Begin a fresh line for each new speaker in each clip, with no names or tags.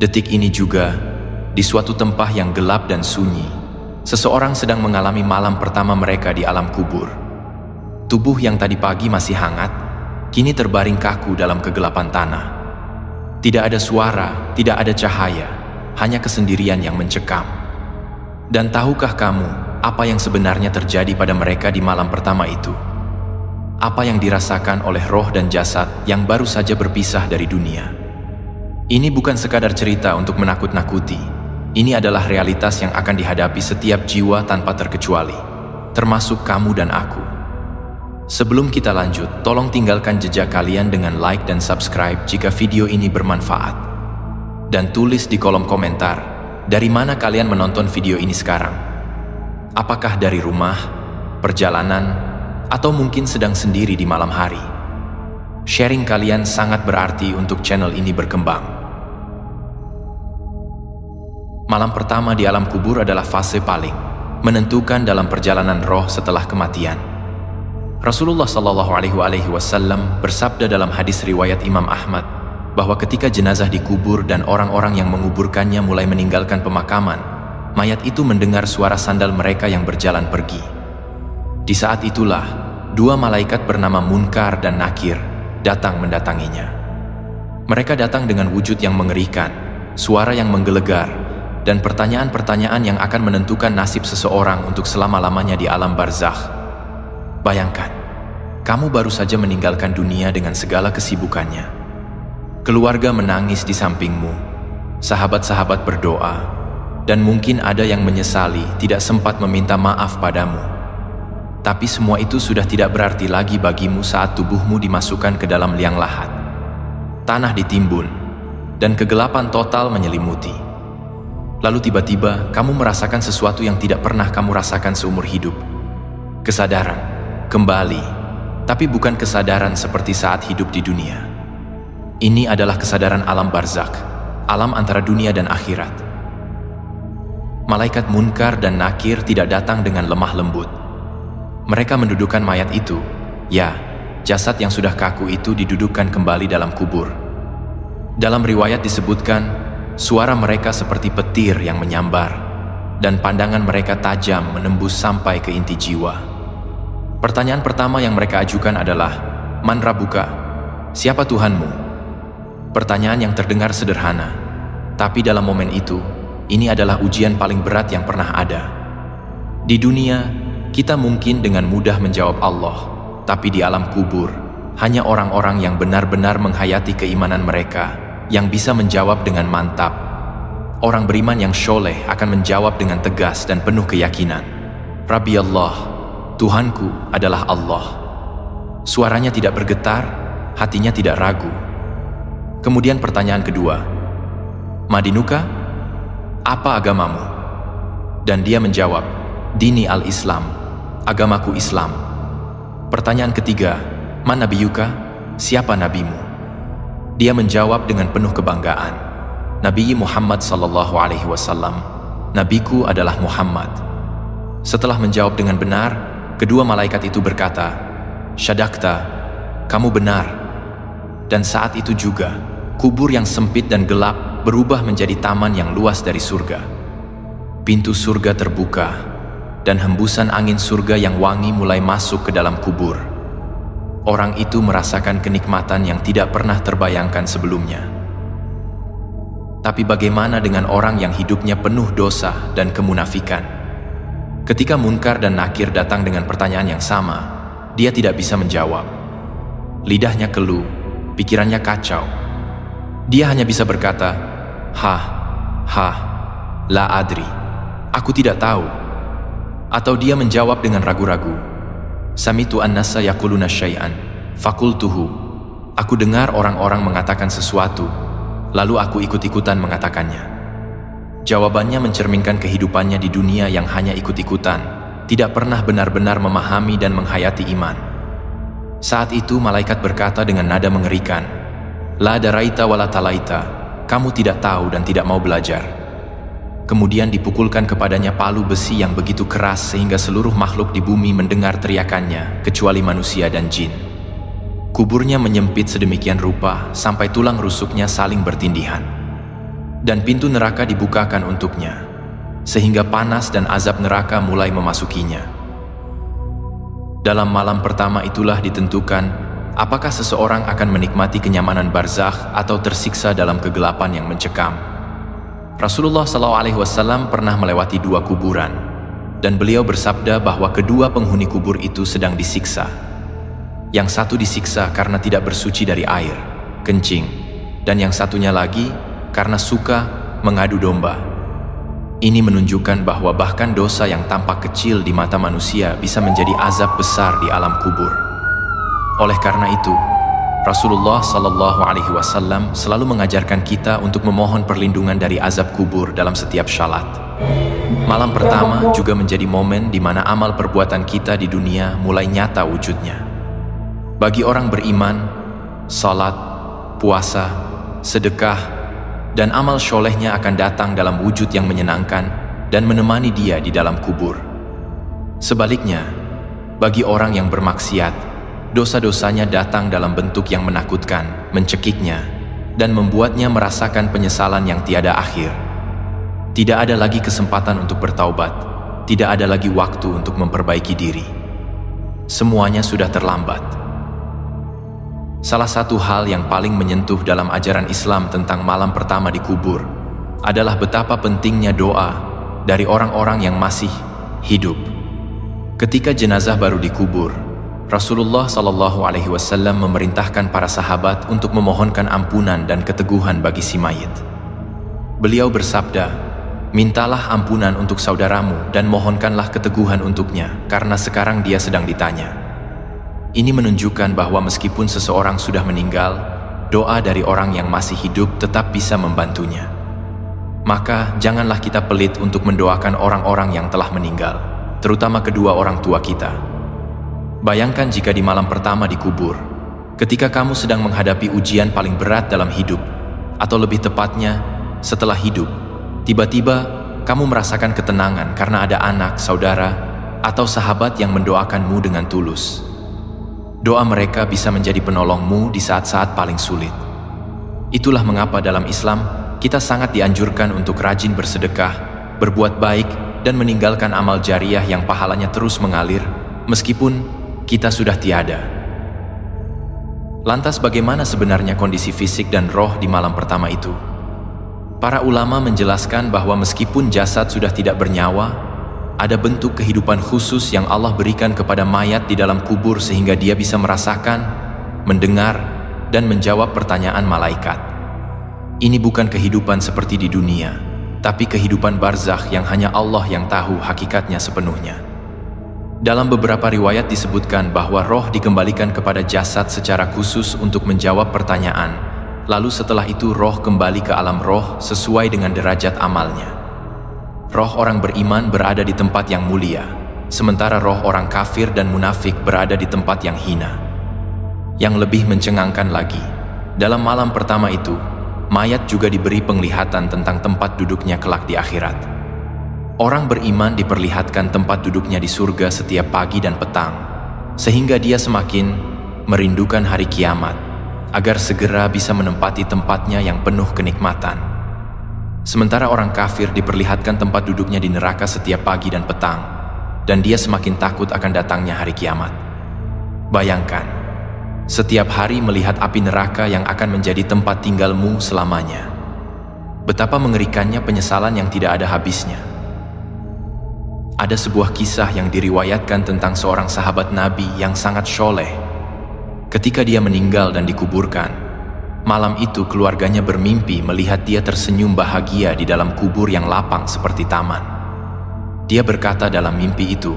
Detik ini juga, di suatu tempat yang gelap dan sunyi, seseorang sedang mengalami malam pertama mereka di alam kubur. Tubuh yang tadi pagi masih hangat, kini terbaring kaku dalam kegelapan tanah. Tidak ada suara, tidak ada cahaya, hanya kesendirian yang mencekam. Dan tahukah kamu apa yang sebenarnya terjadi pada mereka di malam pertama itu? Apa yang dirasakan oleh roh dan jasad yang baru saja berpisah dari dunia? Ini bukan sekadar cerita untuk menakut-nakuti. Ini adalah realitas yang akan dihadapi setiap jiwa tanpa terkecuali, termasuk kamu dan aku. Sebelum kita lanjut, tolong tinggalkan jejak kalian dengan like dan subscribe jika video ini bermanfaat. Dan tulis di kolom komentar, dari mana kalian menonton video ini sekarang? Apakah dari rumah, perjalanan, atau mungkin sedang sendiri di malam hari? Sharing kalian sangat berarti untuk channel ini berkembang. Malam pertama di alam kubur adalah fase paling menentukan dalam perjalanan roh setelah kematian. Rasulullah SAW bersabda dalam hadis riwayat Imam Ahmad bahwa ketika jenazah dikubur dan orang-orang yang menguburkannya mulai meninggalkan pemakaman, mayat itu mendengar suara sandal mereka yang berjalan pergi. Di saat itulah, dua malaikat bernama Munkar dan Nakir datang mendatanginya. Mereka datang dengan wujud yang mengerikan, suara yang menggelegar, dan pertanyaan-pertanyaan yang akan menentukan nasib seseorang untuk selama-lamanya di alam barzakh. Bayangkan, kamu baru saja meninggalkan dunia dengan segala kesibukannya. Keluarga menangis di sampingmu, sahabat-sahabat berdoa, dan mungkin ada yang menyesali tidak sempat meminta maaf padamu. Tapi semua itu sudah tidak berarti lagi bagimu saat tubuhmu dimasukkan ke dalam liang lahat. Tanah ditimbun, dan kegelapan total menyelimuti. Lalu tiba-tiba kamu merasakan sesuatu yang tidak pernah kamu rasakan seumur hidup. Kesadaran, kembali, tapi bukan kesadaran seperti saat hidup di dunia. Ini adalah kesadaran alam barzakh, alam antara dunia dan akhirat. Malaikat Munkar dan Nakir tidak datang dengan lemah lembut. Mereka mendudukkan mayat itu, ya, jasad yang sudah kaku itu didudukkan kembali dalam kubur. Dalam riwayat disebutkan, suara mereka seperti petir yang menyambar, dan pandangan mereka tajam menembus sampai ke inti jiwa. Pertanyaan pertama yang mereka ajukan adalah, Man Rabbuka? Siapa Tuhanmu? Pertanyaan yang terdengar sederhana, tapi dalam momen itu, ini adalah ujian paling berat yang pernah ada. Di dunia, kita mungkin dengan mudah menjawab Allah, tapi di alam kubur, hanya orang-orang yang benar-benar menghayati keimanan mereka yang bisa menjawab dengan mantap. Orang beriman yang syoleh akan menjawab dengan tegas dan penuh keyakinan. Rabbi Allah, Tuhanku adalah Allah. Suaranya tidak bergetar, hatinya tidak ragu. Kemudian pertanyaan kedua, Madinuka? Apa agamamu? Dan dia menjawab, Dini al-Islam, agamaku Islam. Pertanyaan ketiga, Man nabiyuka? Siapa nabimu? Dia menjawab dengan penuh kebanggaan, Nabi Muhammad SAW, Nabiku adalah Muhammad. Setelah menjawab dengan benar, kedua malaikat itu berkata, Syadakta, kamu benar. Dan saat itu juga, kubur yang sempit dan gelap berubah menjadi taman yang luas dari surga. Pintu surga terbuka, dan hembusan angin surga yang wangi mulai masuk ke dalam kubur. Orang itu merasakan kenikmatan yang tidak pernah terbayangkan sebelumnya. Tapi bagaimana dengan orang yang hidupnya penuh dosa dan kemunafikan? Ketika Munkar dan Nakir datang dengan pertanyaan yang sama, dia tidak bisa menjawab. Lidahnya keluh, pikirannya kacau. Dia hanya bisa berkata, la adri, aku tidak tahu. Atau dia menjawab dengan ragu-ragu, Samitu an-nasa yaquluna syai'an, fakultuhu. Aku dengar orang-orang mengatakan sesuatu, lalu aku ikut-ikutan mengatakannya. Jawabannya mencerminkan kehidupannya di dunia yang hanya ikut-ikutan, tidak pernah benar-benar memahami dan menghayati iman. Saat itu malaikat berkata dengan nada mengerikan, La daraita wala talaita, kamu tidak tahu dan tidak mau belajar. Kemudian dipukulkan kepadanya palu besi yang begitu keras sehingga seluruh makhluk di bumi mendengar teriakannya, kecuali manusia dan jin. Kuburnya menyempit sedemikian rupa sampai tulang rusuknya saling bertindihan. dan pintu neraka dibukakan untuknya, sehingga panas dan azab neraka mulai memasukinya. Dalam malam pertama itulah ditentukan apakah seseorang akan menikmati kenyamanan barzakh atau tersiksa dalam kegelapan yang mencekam. Rasulullah SAW pernah melewati 2 kuburan, dan beliau bersabda bahwa kedua penghuni kubur itu sedang disiksa. Yang satu disiksa karena tidak bersuci dari air, kencing, dan yang satunya lagi karena suka mengadu domba. Ini menunjukkan bahwa bahkan dosa yang tampak kecil di mata manusia bisa menjadi azab besar di alam kubur. Oleh karena itu, Rasulullah SAW selalu mengajarkan kita untuk memohon perlindungan dari azab kubur dalam setiap syalat. Malam pertama juga menjadi momen di mana amal perbuatan kita di dunia mulai nyata wujudnya. Bagi orang beriman, salat, puasa, sedekah, dan amal solehnya akan datang dalam wujud yang menyenangkan dan menemani dia di dalam kubur. Sebaliknya, bagi orang yang bermaksiat, dosa-dosanya datang dalam bentuk yang menakutkan, mencekiknya, dan membuatnya merasakan penyesalan yang tiada akhir. Tidak ada lagi kesempatan untuk bertaubat, tidak ada lagi waktu untuk memperbaiki diri. Semuanya sudah terlambat. Salah satu hal yang paling menyentuh dalam ajaran Islam tentang malam pertama di kubur adalah betapa pentingnya doa dari orang-orang yang masih hidup. Ketika jenazah baru dikubur, Rasulullah SAW memerintahkan para sahabat untuk memohonkan ampunan dan keteguhan bagi si mayit. Beliau bersabda, "Mintalah ampunan untuk saudaramu dan mohonkanlah keteguhan untuknya, karena sekarang dia sedang ditanya." Ini menunjukkan bahwa meskipun seseorang sudah meninggal, doa dari orang yang masih hidup tetap bisa membantunya. Maka janganlah kita pelit untuk mendoakan orang-orang yang telah meninggal, terutama kedua orang tua kita. Bayangkan jika di malam pertama dikubur, ketika kamu sedang menghadapi ujian paling berat dalam hidup, atau lebih tepatnya, setelah hidup, tiba-tiba kamu merasakan ketenangan karena ada anak, saudara, atau sahabat yang mendoakanmu dengan tulus. Doa mereka bisa menjadi penolongmu di saat-saat paling sulit. Itulah mengapa dalam Islam, kita sangat dianjurkan untuk rajin bersedekah, berbuat baik, dan meninggalkan amal jariah yang pahalanya terus mengalir, meskipun kita sudah tiada. Lantas bagaimana sebenarnya kondisi fisik dan roh di malam pertama itu? Para ulama menjelaskan bahwa meskipun jasad sudah tidak bernyawa, ada bentuk kehidupan khusus yang Allah berikan kepada mayat di dalam kubur sehingga dia bisa merasakan, mendengar, dan menjawab pertanyaan malaikat. Ini bukan kehidupan seperti di dunia, tapi kehidupan barzakh yang hanya Allah yang tahu hakikatnya sepenuhnya. Dalam beberapa riwayat disebutkan bahwa roh dikembalikan kepada jasad secara khusus untuk menjawab pertanyaan, lalu setelah itu roh kembali ke alam roh sesuai dengan derajat amalnya. Roh orang beriman berada di tempat yang mulia, sementara roh orang kafir dan munafik berada di tempat yang hina. Yang lebih mencengangkan lagi, dalam malam pertama itu, mayat juga diberi penglihatan tentang tempat duduknya kelak di akhirat. Orang beriman diperlihatkan tempat duduknya di surga setiap pagi dan petang, sehingga dia semakin merindukan hari kiamat, agar segera bisa menempati tempatnya yang penuh kenikmatan. Sementara orang kafir diperlihatkan tempat duduknya di neraka setiap pagi dan petang, dan dia semakin takut akan datangnya hari kiamat. Bayangkan, setiap hari melihat api neraka yang akan menjadi tempat tinggalmu selamanya. Betapa mengerikannya penyesalan yang tidak ada habisnya. Ada sebuah kisah yang diriwayatkan tentang seorang sahabat Nabi yang sangat soleh. Ketika dia meninggal dan dikuburkan, malam itu keluarganya bermimpi melihat dia tersenyum bahagia di dalam kubur yang lapang seperti taman. Dia berkata dalam mimpi itu,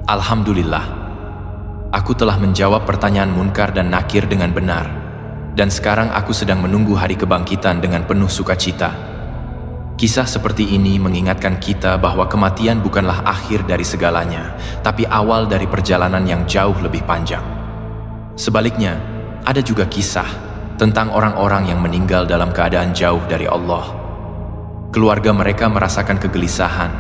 "Alhamdulillah, aku telah menjawab pertanyaan Munkar dan Nakir dengan benar, dan sekarang aku sedang menunggu hari kebangkitan dengan penuh sukacita." Kisah seperti ini mengingatkan kita bahwa kematian bukanlah akhir dari segalanya, tapi awal dari perjalanan yang jauh lebih panjang. Sebaliknya, ada juga kisah tentang orang-orang yang meninggal dalam keadaan jauh dari Allah. Keluarga mereka merasakan kegelisahan,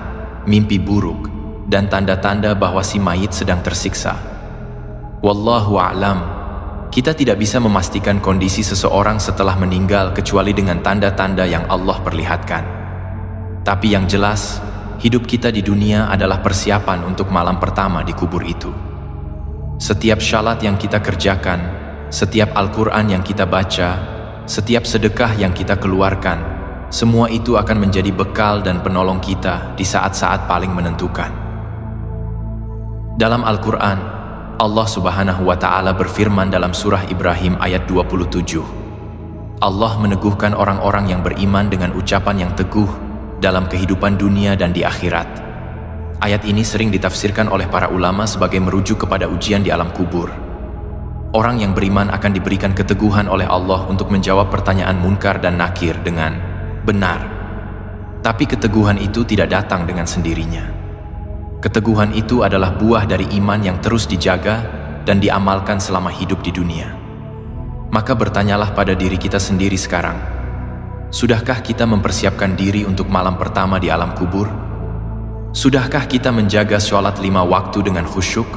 mimpi buruk, dan tanda-tanda bahwa si mayit sedang tersiksa. Wallahu a'lam, Kita tidak bisa memastikan kondisi seseorang setelah meninggal kecuali dengan tanda-tanda yang Allah perlihatkan. Tapi yang jelas, hidup kita di dunia adalah persiapan untuk malam pertama di kubur itu. Setiap syalat yang kita kerjakan, setiap Al-Quran yang kita baca, setiap sedekah yang kita keluarkan, semua itu akan menjadi bekal dan penolong kita di saat-saat paling menentukan. Dalam Al-Quran, Allah Subhanahu wa Ta'ala berfirman dalam surah Ibrahim ayat 27. Allah meneguhkan orang-orang yang beriman dengan ucapan yang teguh dalam kehidupan dunia dan di akhirat. Ayat ini sering ditafsirkan oleh para ulama sebagai merujuk kepada ujian di alam kubur. Orang yang beriman akan diberikan keteguhan oleh Allah untuk menjawab pertanyaan munkar dan nakir dengan benar. Tapi keteguhan itu tidak datang dengan sendirinya. Keteguhan itu adalah buah dari iman yang terus dijaga dan diamalkan selama hidup di dunia. Maka bertanyalah pada diri kita sendiri sekarang, sudahkah kita mempersiapkan diri untuk malam pertama di alam kubur? Sudahkah kita menjaga sholat 5 waktu dengan khusyuk?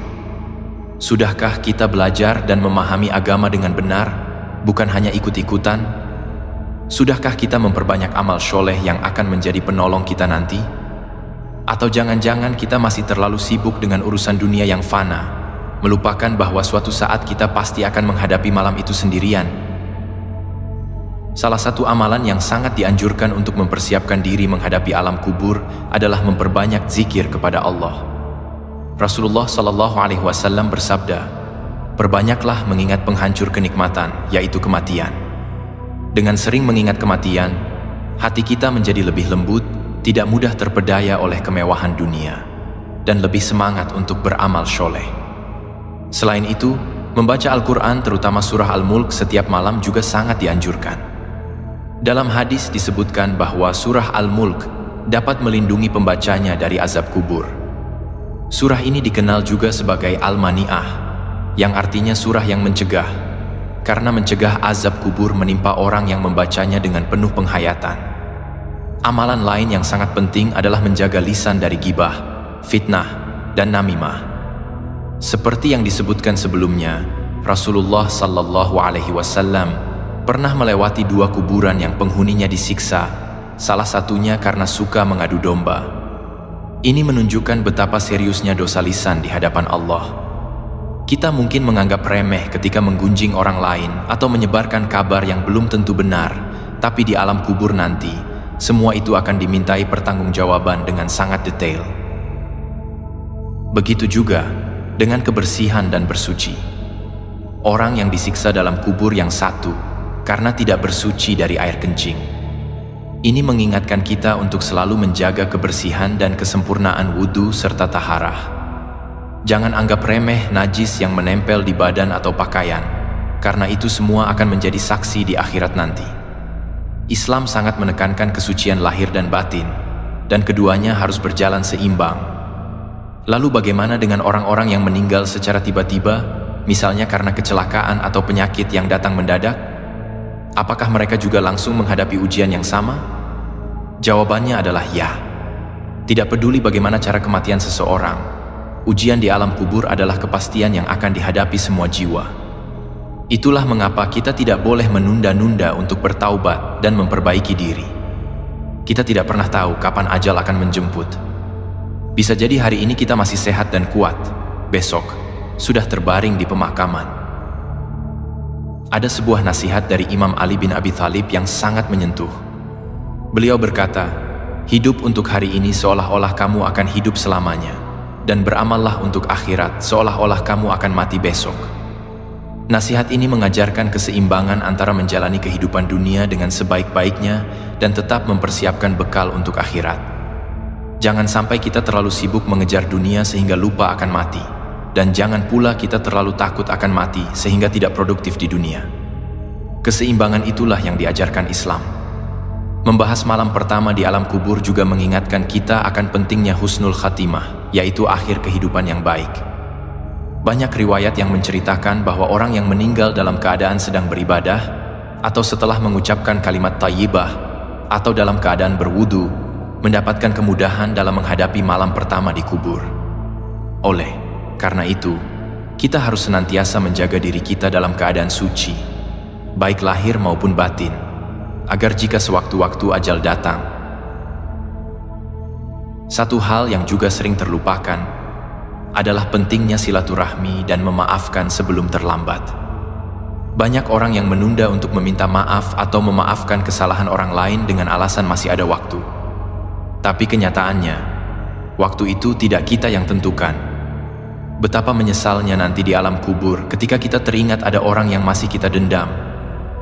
Sudahkah kita belajar dan memahami agama dengan benar, bukan hanya ikut-ikutan? Sudahkah kita memperbanyak amal soleh yang akan menjadi penolong kita nanti? Atau jangan-jangan kita masih terlalu sibuk dengan urusan dunia yang fana, melupakan bahwa suatu saat kita pasti akan menghadapi malam itu sendirian. Salah satu amalan yang sangat dianjurkan untuk mempersiapkan diri menghadapi alam kubur adalah memperbanyak zikir kepada Allah. Rasulullah SAW bersabda, "Perbanyaklah mengingat penghancur kenikmatan, yaitu kematian." Dengan sering mengingat kematian, hati kita menjadi lebih lembut, tidak mudah terpedaya oleh kemewahan dunia, dan lebih semangat untuk beramal soleh. Selain itu, membaca Al-Quran terutama surah Al-Mulk setiap malam juga sangat dianjurkan. Dalam hadis disebutkan bahwa surah Al-Mulk dapat melindungi pembacanya dari azab kubur. Surah ini dikenal juga sebagai Al-Mani'ah, yang artinya surah yang mencegah, karena mencegah azab kubur menimpa orang yang membacanya dengan penuh penghayatan. Amalan lain yang sangat penting adalah menjaga lisan dari gibah, fitnah, dan namimah. Seperti yang disebutkan sebelumnya, Rasulullah SAW pernah melewati 2 kuburan yang penghuninya disiksa, salah satunya karena suka mengadu domba. Ini menunjukkan betapa seriusnya dosa lisan di hadapan Allah. Kita mungkin menganggap remeh ketika menggunjing orang lain atau menyebarkan kabar yang belum tentu benar, tapi di alam kubur nanti, semua itu akan dimintai pertanggungjawaban dengan sangat detail. Begitu juga dengan kebersihan dan bersuci. Orang yang disiksa dalam kubur yang satu karena tidak bersuci dari air kencing. Ini mengingatkan kita untuk selalu menjaga kebersihan dan kesempurnaan wudhu serta taharah. Jangan anggap remeh najis yang menempel di badan atau pakaian, karena itu semua akan menjadi saksi di akhirat nanti. Islam sangat menekankan kesucian lahir dan batin, dan keduanya harus berjalan seimbang. Lalu bagaimana dengan orang-orang yang meninggal secara tiba-tiba, misalnya karena kecelakaan atau penyakit yang datang mendadak? Apakah mereka juga langsung menghadapi ujian yang sama? Jawabannya adalah ya. Tidak peduli bagaimana cara kematian seseorang, ujian di alam kubur adalah kepastian yang akan dihadapi semua jiwa. Itulah mengapa kita tidak boleh menunda-nunda untuk bertaubat dan memperbaiki diri. Kita tidak pernah tahu kapan ajal akan menjemput. Bisa jadi hari ini kita masih sehat dan kuat, besok sudah terbaring di pemakaman. Ada sebuah nasihat dari Imam Ali bin Abi Thalib yang sangat menyentuh. Beliau berkata, "Hidup untuk hari ini seolah-olah kamu akan hidup selamanya, dan beramallah untuk akhirat seolah-olah kamu akan mati besok." Nasihat ini mengajarkan keseimbangan antara menjalani kehidupan dunia dengan sebaik-baiknya dan tetap mempersiapkan bekal untuk akhirat. Jangan sampai kita terlalu sibuk mengejar dunia sehingga lupa akan mati, dan jangan pula kita terlalu takut akan mati sehingga tidak produktif di dunia. Keseimbangan itulah yang diajarkan Islam. Membahas malam pertama di alam kubur juga mengingatkan kita akan pentingnya husnul khatimah, yaitu akhir kehidupan yang baik. Banyak riwayat yang menceritakan bahwa orang yang meninggal dalam keadaan sedang beribadah, atau setelah mengucapkan kalimat thayyibah, atau dalam keadaan berwudu, mendapatkan kemudahan dalam menghadapi malam pertama di kubur. Oleh karena itu, kita harus senantiasa menjaga diri kita dalam keadaan suci, baik lahir maupun batin, agar jika sewaktu-waktu ajal datang. Satu hal yang juga sering terlupakan adalah pentingnya silaturahmi dan memaafkan sebelum terlambat. Banyak orang yang menunda untuk meminta maaf atau memaafkan kesalahan orang lain dengan alasan masih ada waktu. Tapi kenyataannya, waktu itu tidak kita yang tentukan. Betapa menyesalnya nanti di alam kubur ketika kita teringat ada orang yang masih kita dendam,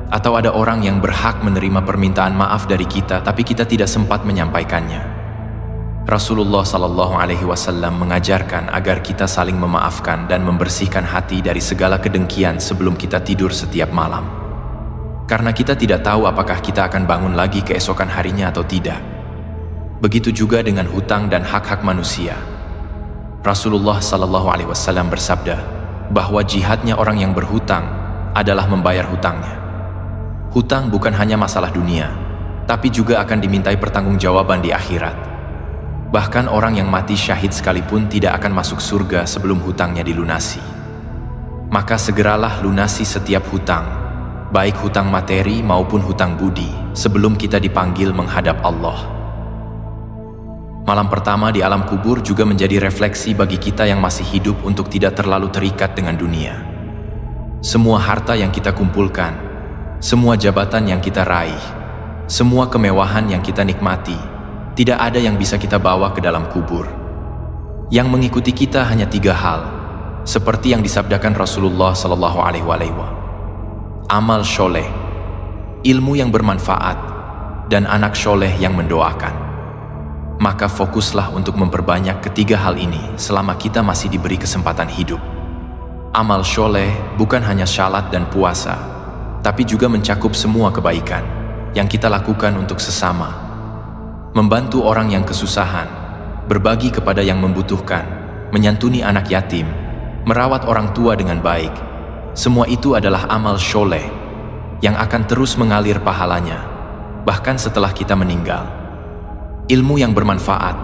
atau ada orang yang berhak menerima permintaan maaf dari kita tapi kita tidak sempat menyampaikannya. Rasulullah SAW mengajarkan agar kita saling memaafkan dan membersihkan hati dari segala kedengkian sebelum kita tidur setiap malam. Karena kita tidak tahu apakah kita akan bangun lagi keesokan harinya atau tidak. Begitu juga dengan hutang dan hak-hak manusia. Rasulullah SAW bersabda bahwa jihadnya orang yang berhutang adalah membayar hutangnya. Hutang bukan hanya masalah dunia, tapi juga akan dimintai pertanggungjawaban di akhirat. Bahkan orang yang mati syahid sekalipun tidak akan masuk surga sebelum hutangnya dilunasi. Maka segeralah lunasi setiap hutang, baik hutang materi maupun hutang budi, sebelum kita dipanggil menghadap Allah. Malam pertama di alam kubur juga menjadi refleksi bagi kita yang masih hidup untuk tidak terlalu terikat dengan dunia. Semua harta yang kita kumpulkan, semua jabatan yang kita raih, semua kemewahan yang kita nikmati, tidak ada yang bisa kita bawa ke dalam kubur. Yang mengikuti kita hanya 3 hal, seperti yang disabdakan Rasulullah SAW. Amal syoleh, ilmu yang bermanfaat, dan anak syoleh yang mendoakan. Maka fokuslah untuk memperbanyak ketiga hal ini selama kita masih diberi kesempatan hidup. Amal syoleh bukan hanya syalat dan puasa, tapi juga mencakup semua kebaikan yang kita lakukan untuk sesama. Membantu orang yang kesusahan, berbagi kepada yang membutuhkan, menyantuni anak yatim, merawat orang tua dengan baik. Semua itu adalah amal syoleh yang akan terus mengalir pahalanya, bahkan setelah kita meninggal. Ilmu yang bermanfaat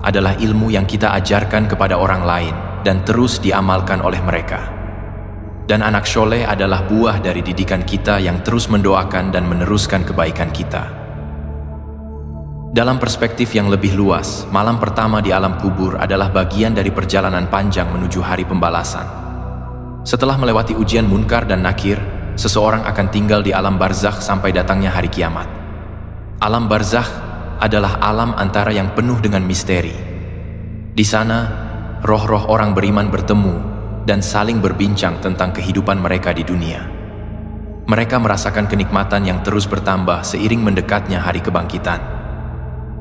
adalah ilmu yang kita ajarkan kepada orang lain dan terus diamalkan oleh mereka. Dan anak syoleh adalah buah dari didikan kita yang terus mendoakan dan meneruskan kebaikan kita. Dalam perspektif yang lebih luas, malam pertama di alam kubur adalah bagian dari perjalanan panjang menuju hari pembalasan. Setelah melewati ujian munkar dan nakir, seseorang akan tinggal di alam barzakh sampai datangnya hari kiamat. Alam barzakh adalah alam antara yang penuh dengan misteri. Di sana, roh-roh orang beriman bertemu dan saling berbincang tentang kehidupan mereka di dunia. Mereka merasakan kenikmatan yang terus bertambah seiring mendekatnya hari kebangkitan.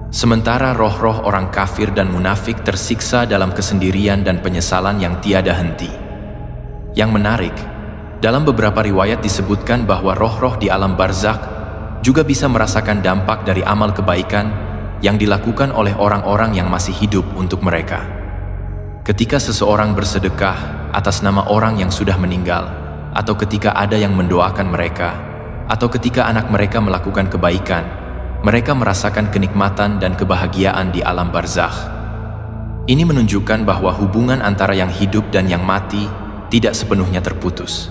Sementara roh-roh orang kafir dan munafik tersiksa dalam kesendirian dan penyesalan yang tiada henti. Yang menarik, dalam beberapa riwayat disebutkan bahwa roh-roh di alam barzakh juga bisa merasakan dampak dari amal kebaikan yang dilakukan oleh orang-orang yang masih hidup untuk mereka. Ketika seseorang bersedekah atas nama orang yang sudah meninggal, atau ketika ada yang mendoakan mereka, atau ketika anak mereka melakukan kebaikan, mereka merasakan kenikmatan dan kebahagiaan di alam barzakh. Ini menunjukkan bahwa hubungan antara yang hidup dan yang mati tidak sepenuhnya terputus.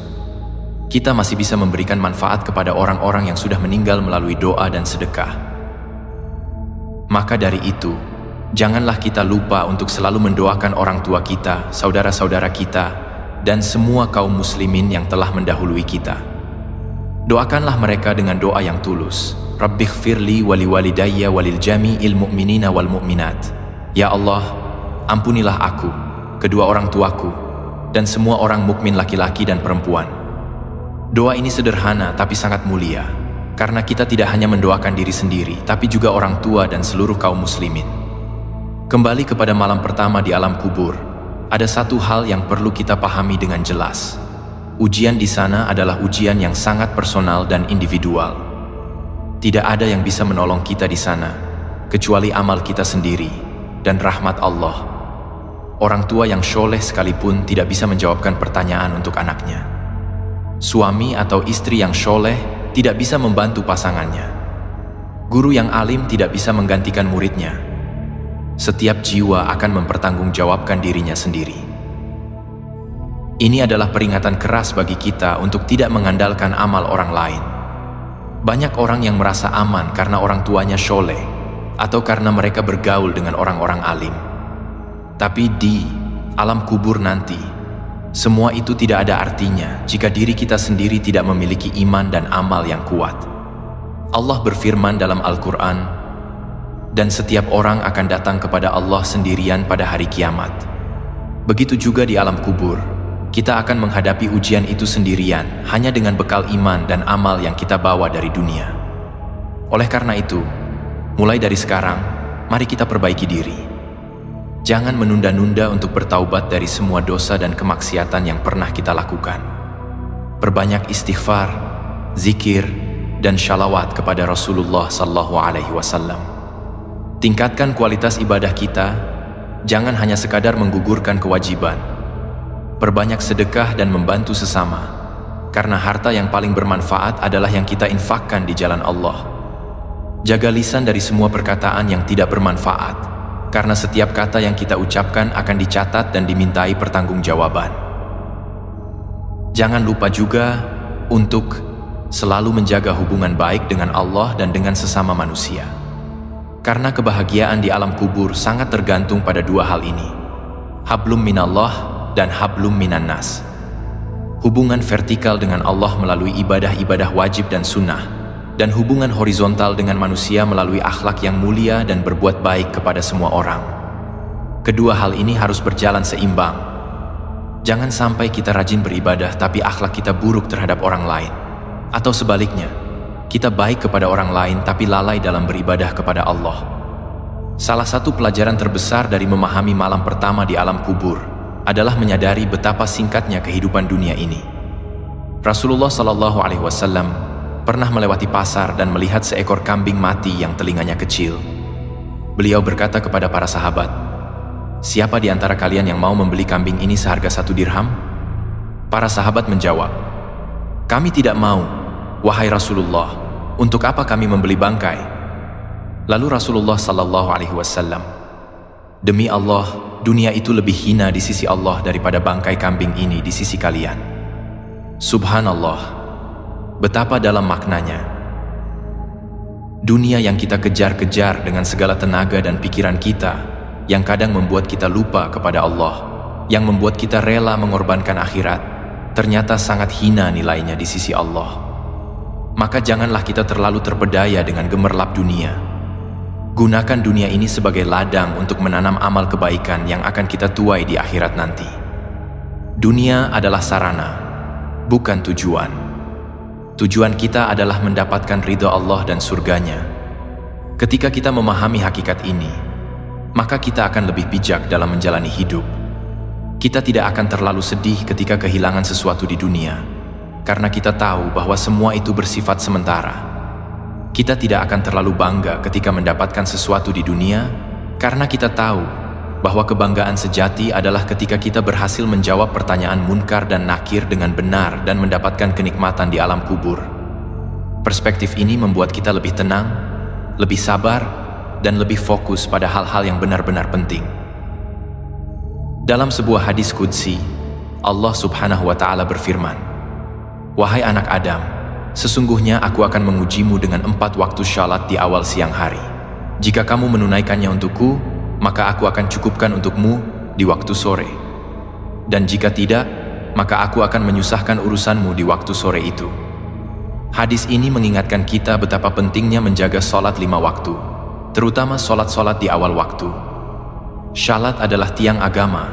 Kita masih bisa memberikan manfaat kepada orang-orang yang sudah meninggal melalui doa dan sedekah. Maka dari itu, janganlah kita lupa untuk selalu mendoakan orang tua kita, saudara-saudara kita, dan semua kaum muslimin yang telah mendahului kita. Doakanlah mereka dengan doa yang tulus. Rabbighfirli wali walidayya walil jami'il mu'minina wal mu'minat. Ya Allah, ampunilah aku, kedua orang tuaku, dan semua orang mukmin laki-laki dan perempuan. Doa ini sederhana tapi sangat mulia, karena kita tidak hanya mendoakan diri sendiri, tapi juga orang tua dan seluruh kaum muslimin. Kembali kepada malam pertama di alam kubur, ada satu hal yang perlu kita pahami dengan jelas. Ujian di sana adalah ujian yang sangat personal dan individual. Tidak ada yang bisa menolong kita di sana, kecuali amal kita sendiri dan rahmat Allah. Orang tua yang syoleh sekalipun tidak bisa menjawabkan pertanyaan untuk anaknya. Suami atau istri yang syoleh tidak bisa membantu pasangannya. Guru yang alim tidak bisa menggantikan muridnya. Setiap jiwa akan mempertanggungjawabkan dirinya sendiri. Ini adalah peringatan keras bagi kita untuk tidak mengandalkan amal orang lain. Banyak orang yang merasa aman karena orang tuanya sholeh, atau karena mereka bergaul dengan orang-orang alim. Tapi di alam kubur nanti, semua itu tidak ada artinya jika diri kita sendiri tidak memiliki iman dan amal yang kuat. Allah berfirman dalam Al-Quran, "Dan setiap orang akan datang kepada Allah sendirian pada hari kiamat." Begitu juga di alam kubur, kita akan menghadapi ujian itu sendirian hanya dengan bekal iman dan amal yang kita bawa dari dunia. Oleh karena itu, mulai dari sekarang, mari kita perbaiki diri. Jangan menunda-nunda untuk bertaubat dari semua dosa dan kemaksiatan yang pernah kita lakukan. Perbanyak istighfar, zikir, dan shalawat kepada Rasulullah SAW. Tingkatkan kualitas ibadah kita, jangan hanya sekadar menggugurkan kewajiban. Perbanyak sedekah dan membantu sesama, karena harta yang paling bermanfaat adalah yang kita infakkan di jalan Allah. Jaga lisan dari semua perkataan yang tidak bermanfaat, karena setiap kata yang kita ucapkan akan dicatat dan dimintai pertanggungjawaban. Jangan lupa juga untuk selalu menjaga hubungan baik dengan Allah dan dengan sesama manusia. Karena kebahagiaan di alam kubur sangat tergantung pada dua hal ini, hablum minallah dan hablum minan nas. Hubungan vertikal dengan Allah melalui ibadah-ibadah wajib dan sunnah, dan hubungan horizontal dengan manusia melalui akhlak yang mulia dan berbuat baik kepada semua orang. Kedua hal ini harus berjalan seimbang. Jangan sampai kita rajin beribadah tapi akhlak kita buruk terhadap orang lain, atau sebaliknya, kita baik kepada orang lain tapi lalai dalam beribadah kepada Allah. Salah satu pelajaran terbesar dari memahami malam pertama di alam kubur adalah menyadari betapa singkatnya kehidupan dunia ini. Rasulullah SAW pernah melewati pasar dan melihat seekor kambing mati yang telinganya kecil. Beliau berkata kepada para sahabat, "Siapa di antara kalian yang mau membeli kambing ini seharga 1 dirham?" Para sahabat menjawab, "Kami tidak mau, wahai Rasulullah, untuk apa kami membeli bangkai?" Lalu Rasulullah SAW, "Demi Allah, dunia itu lebih hina di sisi Allah daripada bangkai kambing ini di sisi kalian." Subhanallah, betapa dalam maknanya. Dunia yang kita kejar-kejar dengan segala tenaga dan pikiran kita, yang kadang membuat kita lupa kepada Allah, yang membuat kita rela mengorbankan akhirat, ternyata sangat hina nilainya di sisi Allah. Maka janganlah kita terlalu terpedaya dengan gemerlap dunia. Gunakan dunia ini sebagai ladang untuk menanam amal kebaikan yang akan kita tuai di akhirat nanti. Dunia adalah sarana, bukan tujuan. Tujuan kita adalah mendapatkan ridha Allah dan surganya. Ketika kita memahami hakikat ini, maka kita akan lebih bijak dalam menjalani hidup. Kita tidak akan terlalu sedih ketika kehilangan sesuatu di dunia, karena kita tahu bahwa semua itu bersifat sementara. Kita tidak akan terlalu bangga ketika mendapatkan sesuatu di dunia, karena kita tahu bahwa kebanggaan sejati adalah ketika kita berhasil menjawab pertanyaan munkar dan nakir dengan benar dan mendapatkan kenikmatan di alam kubur. Perspektif ini membuat kita lebih tenang, lebih sabar, dan lebih fokus pada hal-hal yang benar-benar penting. Dalam sebuah hadis qudsi, Allah Subhanahu wa Ta'ala berfirman, "Wahai anak Adam, sesungguhnya aku akan mengujimu dengan 4 waktu syalat di awal siang hari. Jika kamu menunaikannya untukku, maka aku akan cukupkan untukmu di waktu sore. Dan jika tidak, maka aku akan menyusahkan urusanmu di waktu sore itu." Hadis ini mengingatkan kita betapa pentingnya menjaga sholat 5 waktu, terutama sholat-sholat di awal waktu. Syalat adalah tiang agama,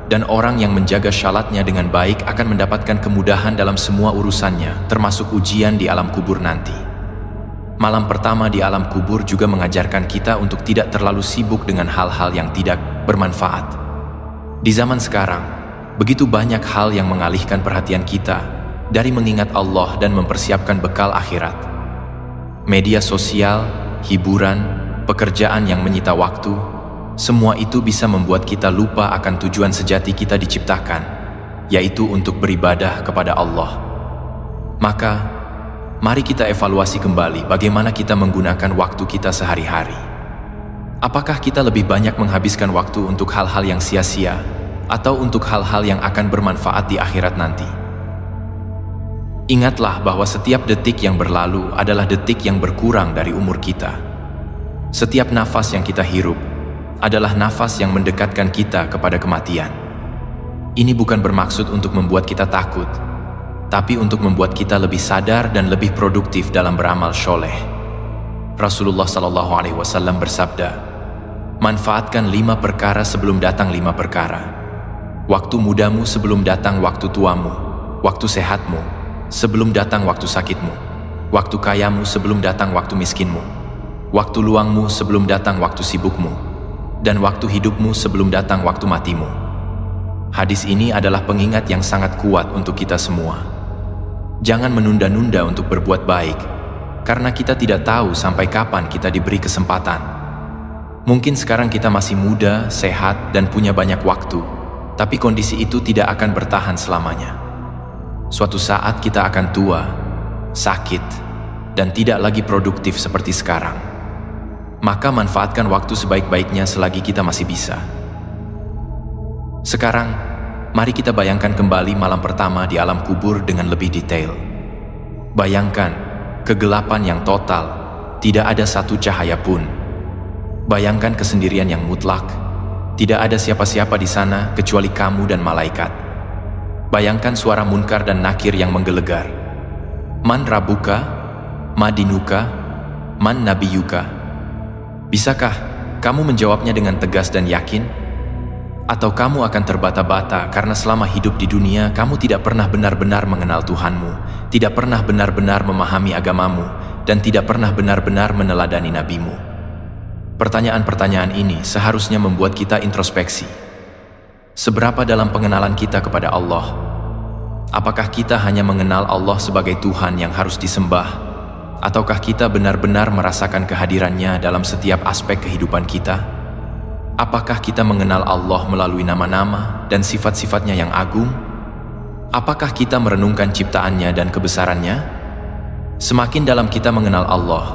dan orang yang menjaga syalatnya dengan baik akan mendapatkan kemudahan dalam semua urusannya, termasuk ujian di alam kubur nanti. Malam pertama di alam kubur juga mengajarkan kita untuk tidak terlalu sibuk dengan hal-hal yang tidak bermanfaat. Di zaman sekarang, begitu banyak hal yang mengalihkan perhatian kita dari mengingat Allah dan mempersiapkan bekal akhirat. Media sosial, hiburan, pekerjaan yang menyita waktu, semua itu bisa membuat kita lupa akan tujuan sejati kita diciptakan, yaitu untuk beribadah kepada Allah. Maka, mari kita evaluasi kembali bagaimana kita menggunakan waktu kita sehari-hari. Apakah kita lebih banyak menghabiskan waktu untuk hal-hal yang sia-sia, atau untuk hal-hal yang akan bermanfaat di akhirat nanti. Ingatlah bahwa setiap detik yang berlalu adalah detik yang berkurang dari umur kita. Setiap nafas yang kita hirup adalah nafas yang mendekatkan kita kepada kematian. Ini bukan bermaksud untuk membuat kita takut, tapi untuk membuat kita lebih sadar dan lebih produktif dalam beramal soleh. Rasulullah SAW bersabda, manfaatkan 5 perkara sebelum datang 5 perkara. Waktu mudamu sebelum datang waktu tuamu, waktu sehatmu sebelum datang waktu sakitmu, waktu kayamu sebelum datang waktu miskinmu, waktu luangmu sebelum datang waktu sibukmu, dan waktu hidupmu sebelum datang waktu matimu. Hadis ini adalah pengingat yang sangat kuat untuk kita semua. Jangan menunda-nunda untuk berbuat baik, karena kita tidak tahu sampai kapan kita diberi kesempatan. Mungkin sekarang kita masih muda, sehat, dan punya banyak waktu, tapi kondisi itu tidak akan bertahan selamanya. Suatu saat kita akan tua, sakit, dan tidak lagi produktif seperti sekarang. Maka manfaatkan waktu sebaik-baiknya selagi kita masih bisa. Sekarang, mari kita bayangkan kembali malam pertama di alam kubur dengan lebih detail. Bayangkan kegelapan yang total, tidak ada satu cahaya pun. Bayangkan kesendirian yang mutlak, tidak ada siapa-siapa di sana kecuali kamu dan malaikat. Bayangkan suara munkar dan nakir yang menggelegar. Man rabuka, ma dinuka, man nabiyuka. Bisakah kamu menjawabnya dengan tegas dan yakin? Atau kamu akan terbata-bata karena selama hidup di dunia kamu tidak pernah benar-benar mengenal Tuhanmu, tidak pernah benar-benar memahami agamamu, dan tidak pernah benar-benar meneladani nabimu? Pertanyaan-pertanyaan ini seharusnya membuat kita introspeksi. Seberapa dalam pengenalan kita kepada Allah? Apakah kita hanya mengenal Allah sebagai Tuhan yang harus disembah? Ataukah kita benar-benar merasakan kehadirannya dalam setiap aspek kehidupan kita? Apakah kita mengenal Allah melalui nama-nama dan sifat-sifatnya yang agung? Apakah kita merenungkan ciptaannya dan kebesarannya? Semakin dalam kita mengenal Allah,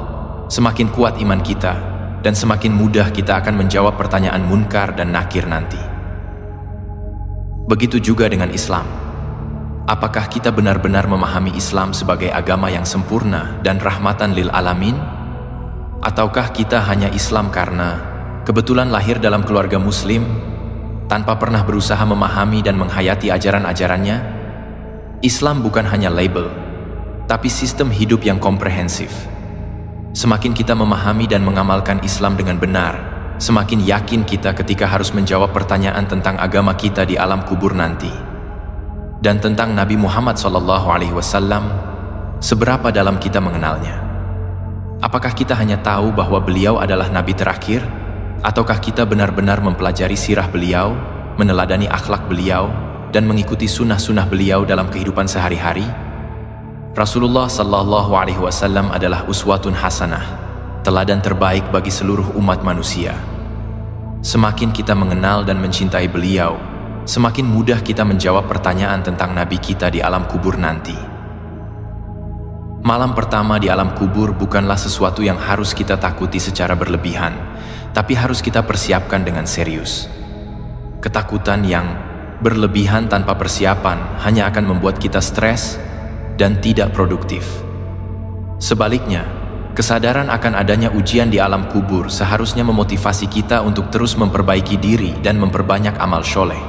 semakin kuat iman kita, dan semakin mudah kita akan menjawab pertanyaan munkar dan nakir nanti. Begitu juga dengan Islam. Apakah kita benar-benar memahami Islam sebagai agama yang sempurna dan rahmatan lil alamin? Ataukah kita hanya Islam karena kebetulan lahir dalam keluarga muslim, tanpa pernah berusaha memahami dan menghayati ajaran-ajarannya? Islam bukan hanya label, tapi sistem hidup yang komprehensif. Semakin kita memahami dan mengamalkan Islam dengan benar, semakin yakin kita ketika harus menjawab pertanyaan tentang agama kita di alam kubur nanti. Dan tentang Nabi Muhammad SAW, seberapa dalam kita mengenalnya? Apakah kita hanya tahu bahwa beliau adalah Nabi terakhir? Ataukah kita benar-benar mempelajari sirah beliau, meneladani akhlak beliau, dan mengikuti sunnah-sunnah beliau dalam kehidupan sehari-hari? Rasulullah SAW adalah uswatun hasanah, teladan terbaik bagi seluruh umat manusia. Semakin kita mengenal dan mencintai beliau, semakin mudah kita menjawab pertanyaan tentang Nabi kita di alam kubur nanti. Malam pertama di alam kubur bukanlah sesuatu yang harus kita takuti secara berlebihan, tapi harus kita persiapkan dengan serius. Ketakutan yang berlebihan tanpa persiapan hanya akan membuat kita stres dan tidak produktif. Sebaliknya, kesadaran akan adanya ujian di alam kubur seharusnya memotivasi kita untuk terus memperbaiki diri dan memperbanyak amal soleh.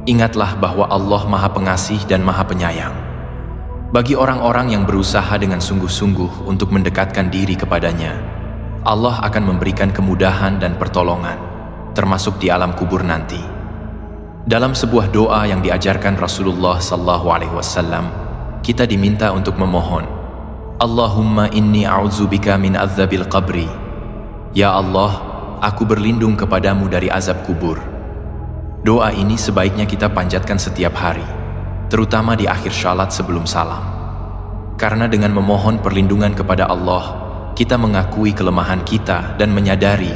Ingatlah bahwa Allah Maha Pengasih dan Maha Penyayang. Bagi orang-orang yang berusaha dengan sungguh-sungguh untuk mendekatkan diri kepadanya, Allah akan memberikan kemudahan dan pertolongan, termasuk di alam kubur nanti. Dalam sebuah doa yang diajarkan Rasulullah SAW, kita diminta untuk memohon, Allahumma inni a'udzubika min adzabil qabri. Ya Allah, aku berlindung kepadamu dari azab kubur. Doa ini sebaiknya kita panjatkan setiap hari, terutama di akhir syalat sebelum salam. Karena dengan memohon perlindungan kepada Allah, kita mengakui kelemahan kita dan menyadari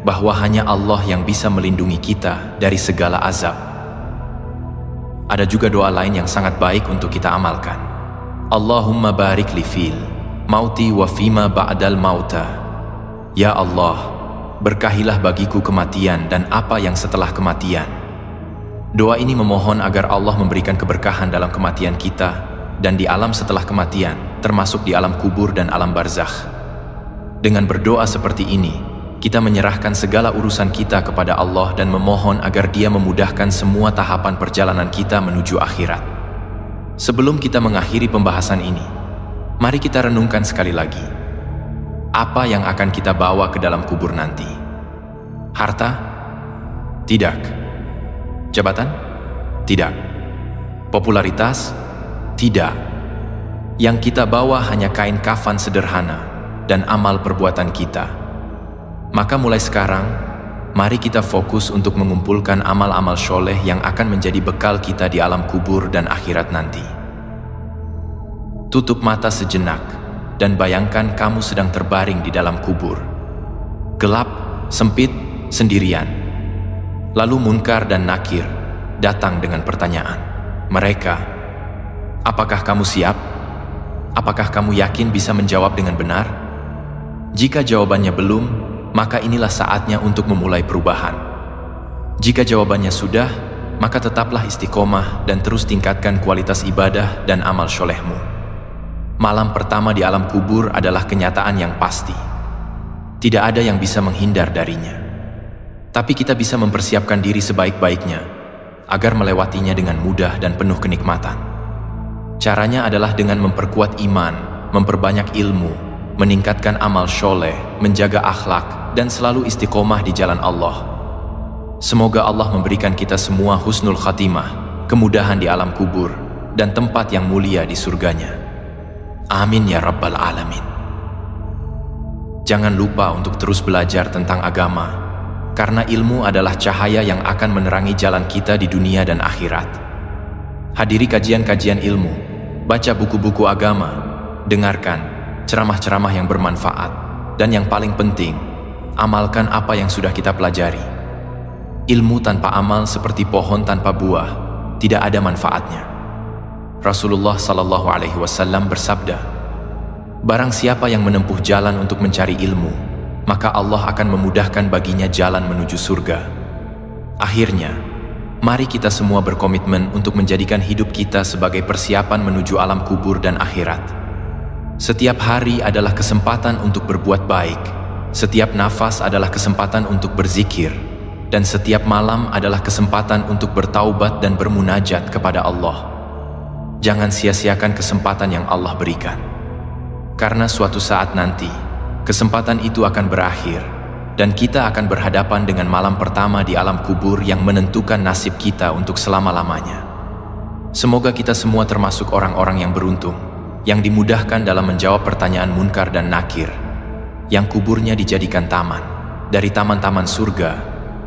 bahwa hanya Allah yang bisa melindungi kita dari segala azab. Ada juga doa lain yang sangat baik untuk kita amalkan. Allahumma barik li fil mauti wa fima ba'dal mauta. Ya Allah, berkahilah bagiku kematian dan apa yang setelah kematian. Doa ini memohon agar Allah memberikan keberkahan dalam kematian kita dan di alam setelah kematian, termasuk di alam kubur dan alam barzakh. Dengan berdoa seperti ini, kita menyerahkan segala urusan kita kepada Allah dan memohon agar Dia memudahkan semua tahapan perjalanan kita menuju akhirat. Sebelum kita mengakhiri pembahasan ini, mari kita renungkan sekali lagi. Apa yang akan kita bawa ke dalam kubur nanti? Harta? Tidak. Jabatan? Tidak. Popularitas? Tidak. Yang kita bawa hanya kain kafan sederhana dan amal perbuatan kita. Maka mulai sekarang, mari kita fokus untuk mengumpulkan amal-amal soleh yang akan menjadi bekal kita di alam kubur dan akhirat nanti. Tutup mata sejenak dan bayangkan kamu sedang terbaring di dalam kubur. Gelap, sempit, sendirian. Lalu Munkar dan Nakir datang dengan pertanyaan. Mereka, apakah kamu siap? Apakah kamu yakin bisa menjawab dengan benar? Jika jawabannya belum, maka inilah saatnya untuk memulai perubahan. Jika jawabannya sudah, maka tetaplah istiqomah dan terus tingkatkan kualitas ibadah dan amal solehmu. Malam pertama di alam kubur adalah kenyataan yang pasti. Tidak ada yang bisa menghindar darinya. Tapi kita bisa mempersiapkan diri sebaik-baiknya agar melewatinya dengan mudah dan penuh kenikmatan. Caranya adalah dengan memperkuat iman, memperbanyak ilmu, meningkatkan amal soleh, menjaga akhlak, dan selalu istiqomah di jalan Allah. Semoga Allah memberikan kita semua husnul khatimah, kemudahan di alam kubur, dan tempat yang mulia di surganya. Amin ya Rabbal Alamin. Jangan lupa untuk terus belajar tentang agama, karena ilmu adalah cahaya yang akan menerangi jalan kita di dunia dan akhirat. Hadiri kajian-kajian ilmu, baca buku-buku agama, dengarkan ceramah-ceramah yang bermanfaat, dan yang paling penting, amalkan apa yang sudah kita pelajari. Ilmu tanpa amal seperti pohon tanpa buah, tidak ada manfaatnya. Rasulullah SAW bersabda, barang siapa yang menempuh jalan untuk mencari ilmu, maka Allah akan memudahkan baginya jalan menuju surga. Akhirnya, mari kita semua berkomitmen untuk menjadikan hidup kita sebagai persiapan menuju alam kubur dan akhirat. Setiap hari adalah kesempatan untuk berbuat baik, setiap nafas adalah kesempatan untuk berzikir, dan setiap malam adalah kesempatan untuk bertaubat dan bermunajat kepada Allah. Jangan sia-siakan kesempatan yang Allah berikan. Karena suatu saat nanti, kesempatan itu akan berakhir, dan kita akan berhadapan dengan malam pertama di alam kubur yang menentukan nasib kita untuk selama-lamanya. Semoga kita semua termasuk orang-orang yang beruntung, yang dimudahkan dalam menjawab pertanyaan Munkar dan Nakir, yang kuburnya dijadikan taman, dari taman-taman surga,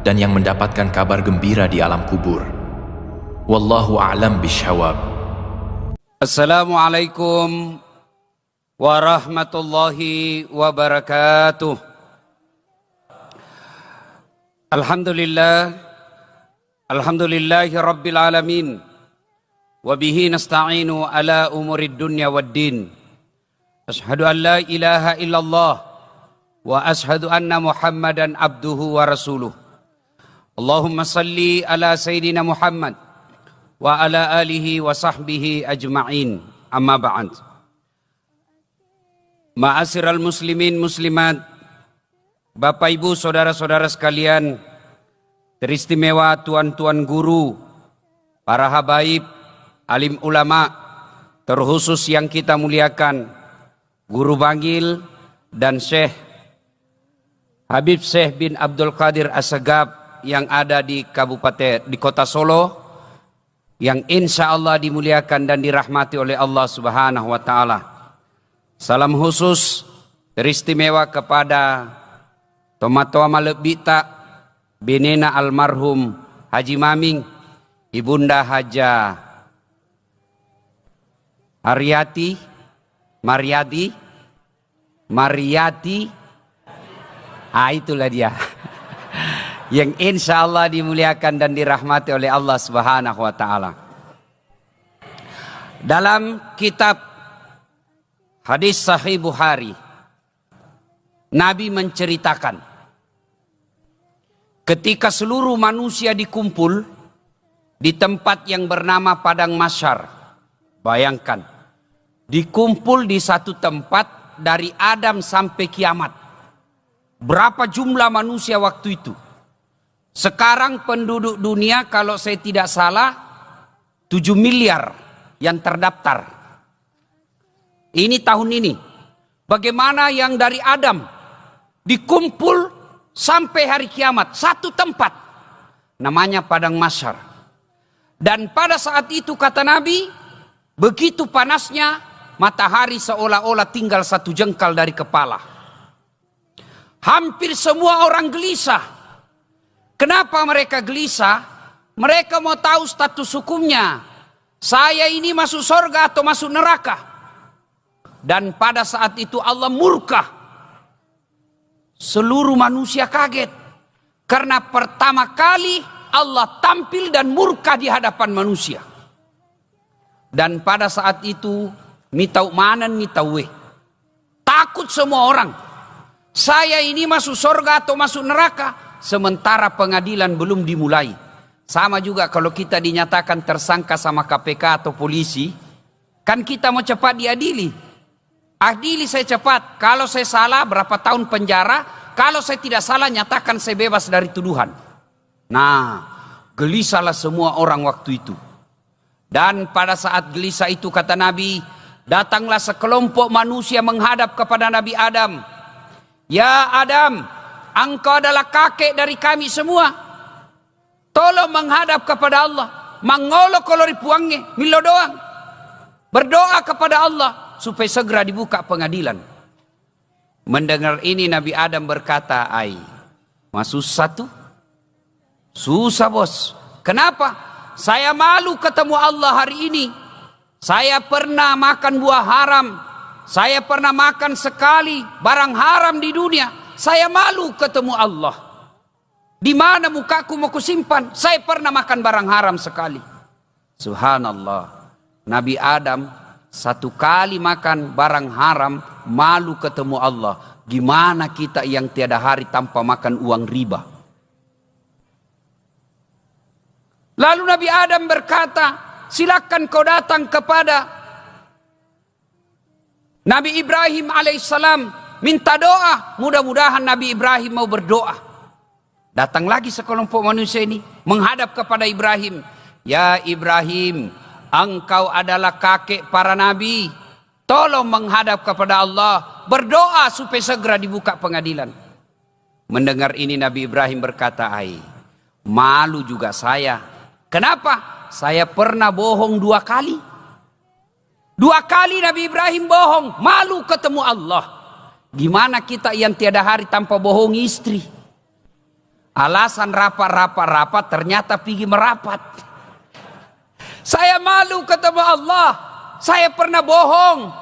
dan yang mendapatkan kabar gembira di alam kubur. Wallahu a'lam bishawab.
Assalamualaikum warahmatullahi wabarakatuh. Alhamdulillahi rabbil alamin. Wabihi nasta'inu ala umurid dunya waddin. Ashhadu an la ilaha illallah wa ashhadu anna Muhammadan abduhu wa rasuluh. Allahumma salli ala Sayyidina Muhammad wa ala alihi wa sahbihi ajma'in. Amma ba'd. Ma'asyiral muslimin muslimat, Bapak Ibu saudara-saudara sekalian, teristimewa tuan-tuan guru, para habaib, alim ulama, terkhusus yang kita muliakan, Guru Bangil dan Syekh Habib Syekh bin Abdul Qadir As-Sagab yang ada di kota Solo, yang insya Allah dimuliakan dan dirahmati oleh Allah Subhanahu wa Ta'ala. Salam khusus teristimewa kepada Tomatua Malebita Benena almarhum Haji Maming, Ibunda Haja Mariati, itulah dia. Yang insya Allah dimuliakan dan dirahmati oleh Allah Subhanahu wa Ta'ala. Dalam kitab hadis Sahih Bukhari, Nabi menceritakan ketika seluruh manusia dikumpul di tempat yang bernama Padang Mahsyar. Bayangkan, dikumpul di satu tempat dari Adam sampai kiamat. Berapa jumlah manusia waktu itu? Sekarang penduduk dunia kalau saya tidak salah 7 miliar yang terdaftar. Ini tahun ini. Bagaimana yang dari Adam dikumpul sampai hari kiamat. Satu tempat. Namanya Padang Mahsyar. Dan pada saat itu kata Nabi, begitu panasnya matahari seolah-olah tinggal satu jengkal dari kepala. Hampir semua orang gelisah. Kenapa mereka gelisah? Mereka mau tahu status hukumnya. Saya ini masuk surga atau masuk neraka? Dan pada saat itu Allah murka. Seluruh manusia kaget. Karena pertama kali Allah tampil dan murka di hadapan manusia. Dan pada saat itu, mitau manan mitau takut semua orang. Saya ini masuk surga atau masuk neraka, sementara pengadilan belum dimulai. Sama juga kalau kita dinyatakan tersangka sama KPK atau polisi, kan kita mau cepat diadili. Adili saya cepat, kalau saya salah berapa tahun penjara, kalau saya tidak salah nyatakan saya bebas dari tuduhan. Nah, gelisahlah semua orang waktu itu. Dan pada saat gelisah itu kata Nabi, datanglah sekelompok manusia menghadap kepada Nabi Adam. Ya Adam, engkau adalah kakek dari kami semua. Tolong menghadap kepada Allah. Mangolo kolori puangnya, milo doang. Berdoa kepada Allah supaya segera dibuka pengadilan. Mendengar ini Nabi Adam berkata, masuk satu? Susah bos. Kenapa? Saya malu ketemu Allah hari ini. Saya pernah makan buah haram. Saya pernah makan sekali barang haram di dunia. Saya malu ketemu Allah. Di mana mukaku mau kusimpan? Saya pernah makan barang haram sekali. Subhanallah. Nabi Adam satu kali makan barang haram, malu ketemu Allah. Gimana kita yang tiada hari tanpa makan uang riba? Lalu Nabi Adam berkata, silakan kau datang kepada Nabi Ibrahim alaihissalam, minta doa. Mudah-mudahan Nabi Ibrahim mau berdoa. Datang lagi sekelompok manusia ini menghadap kepada Ibrahim. Ya Ibrahim, engkau adalah kakek para nabi. Tolong menghadap kepada Allah. Berdoa supaya segera dibuka pengadilan. Mendengar ini Nabi Ibrahim berkata, malu juga saya. Kenapa? Saya pernah bohong 2 kali. 2 kali Nabi Ibrahim bohong, malu ketemu Allah. Gimana kita yang tiada hari tanpa bohong istri? Alasan rapat, ternyata pergi merapat. Saya malu ketemu Allah, saya pernah bohong.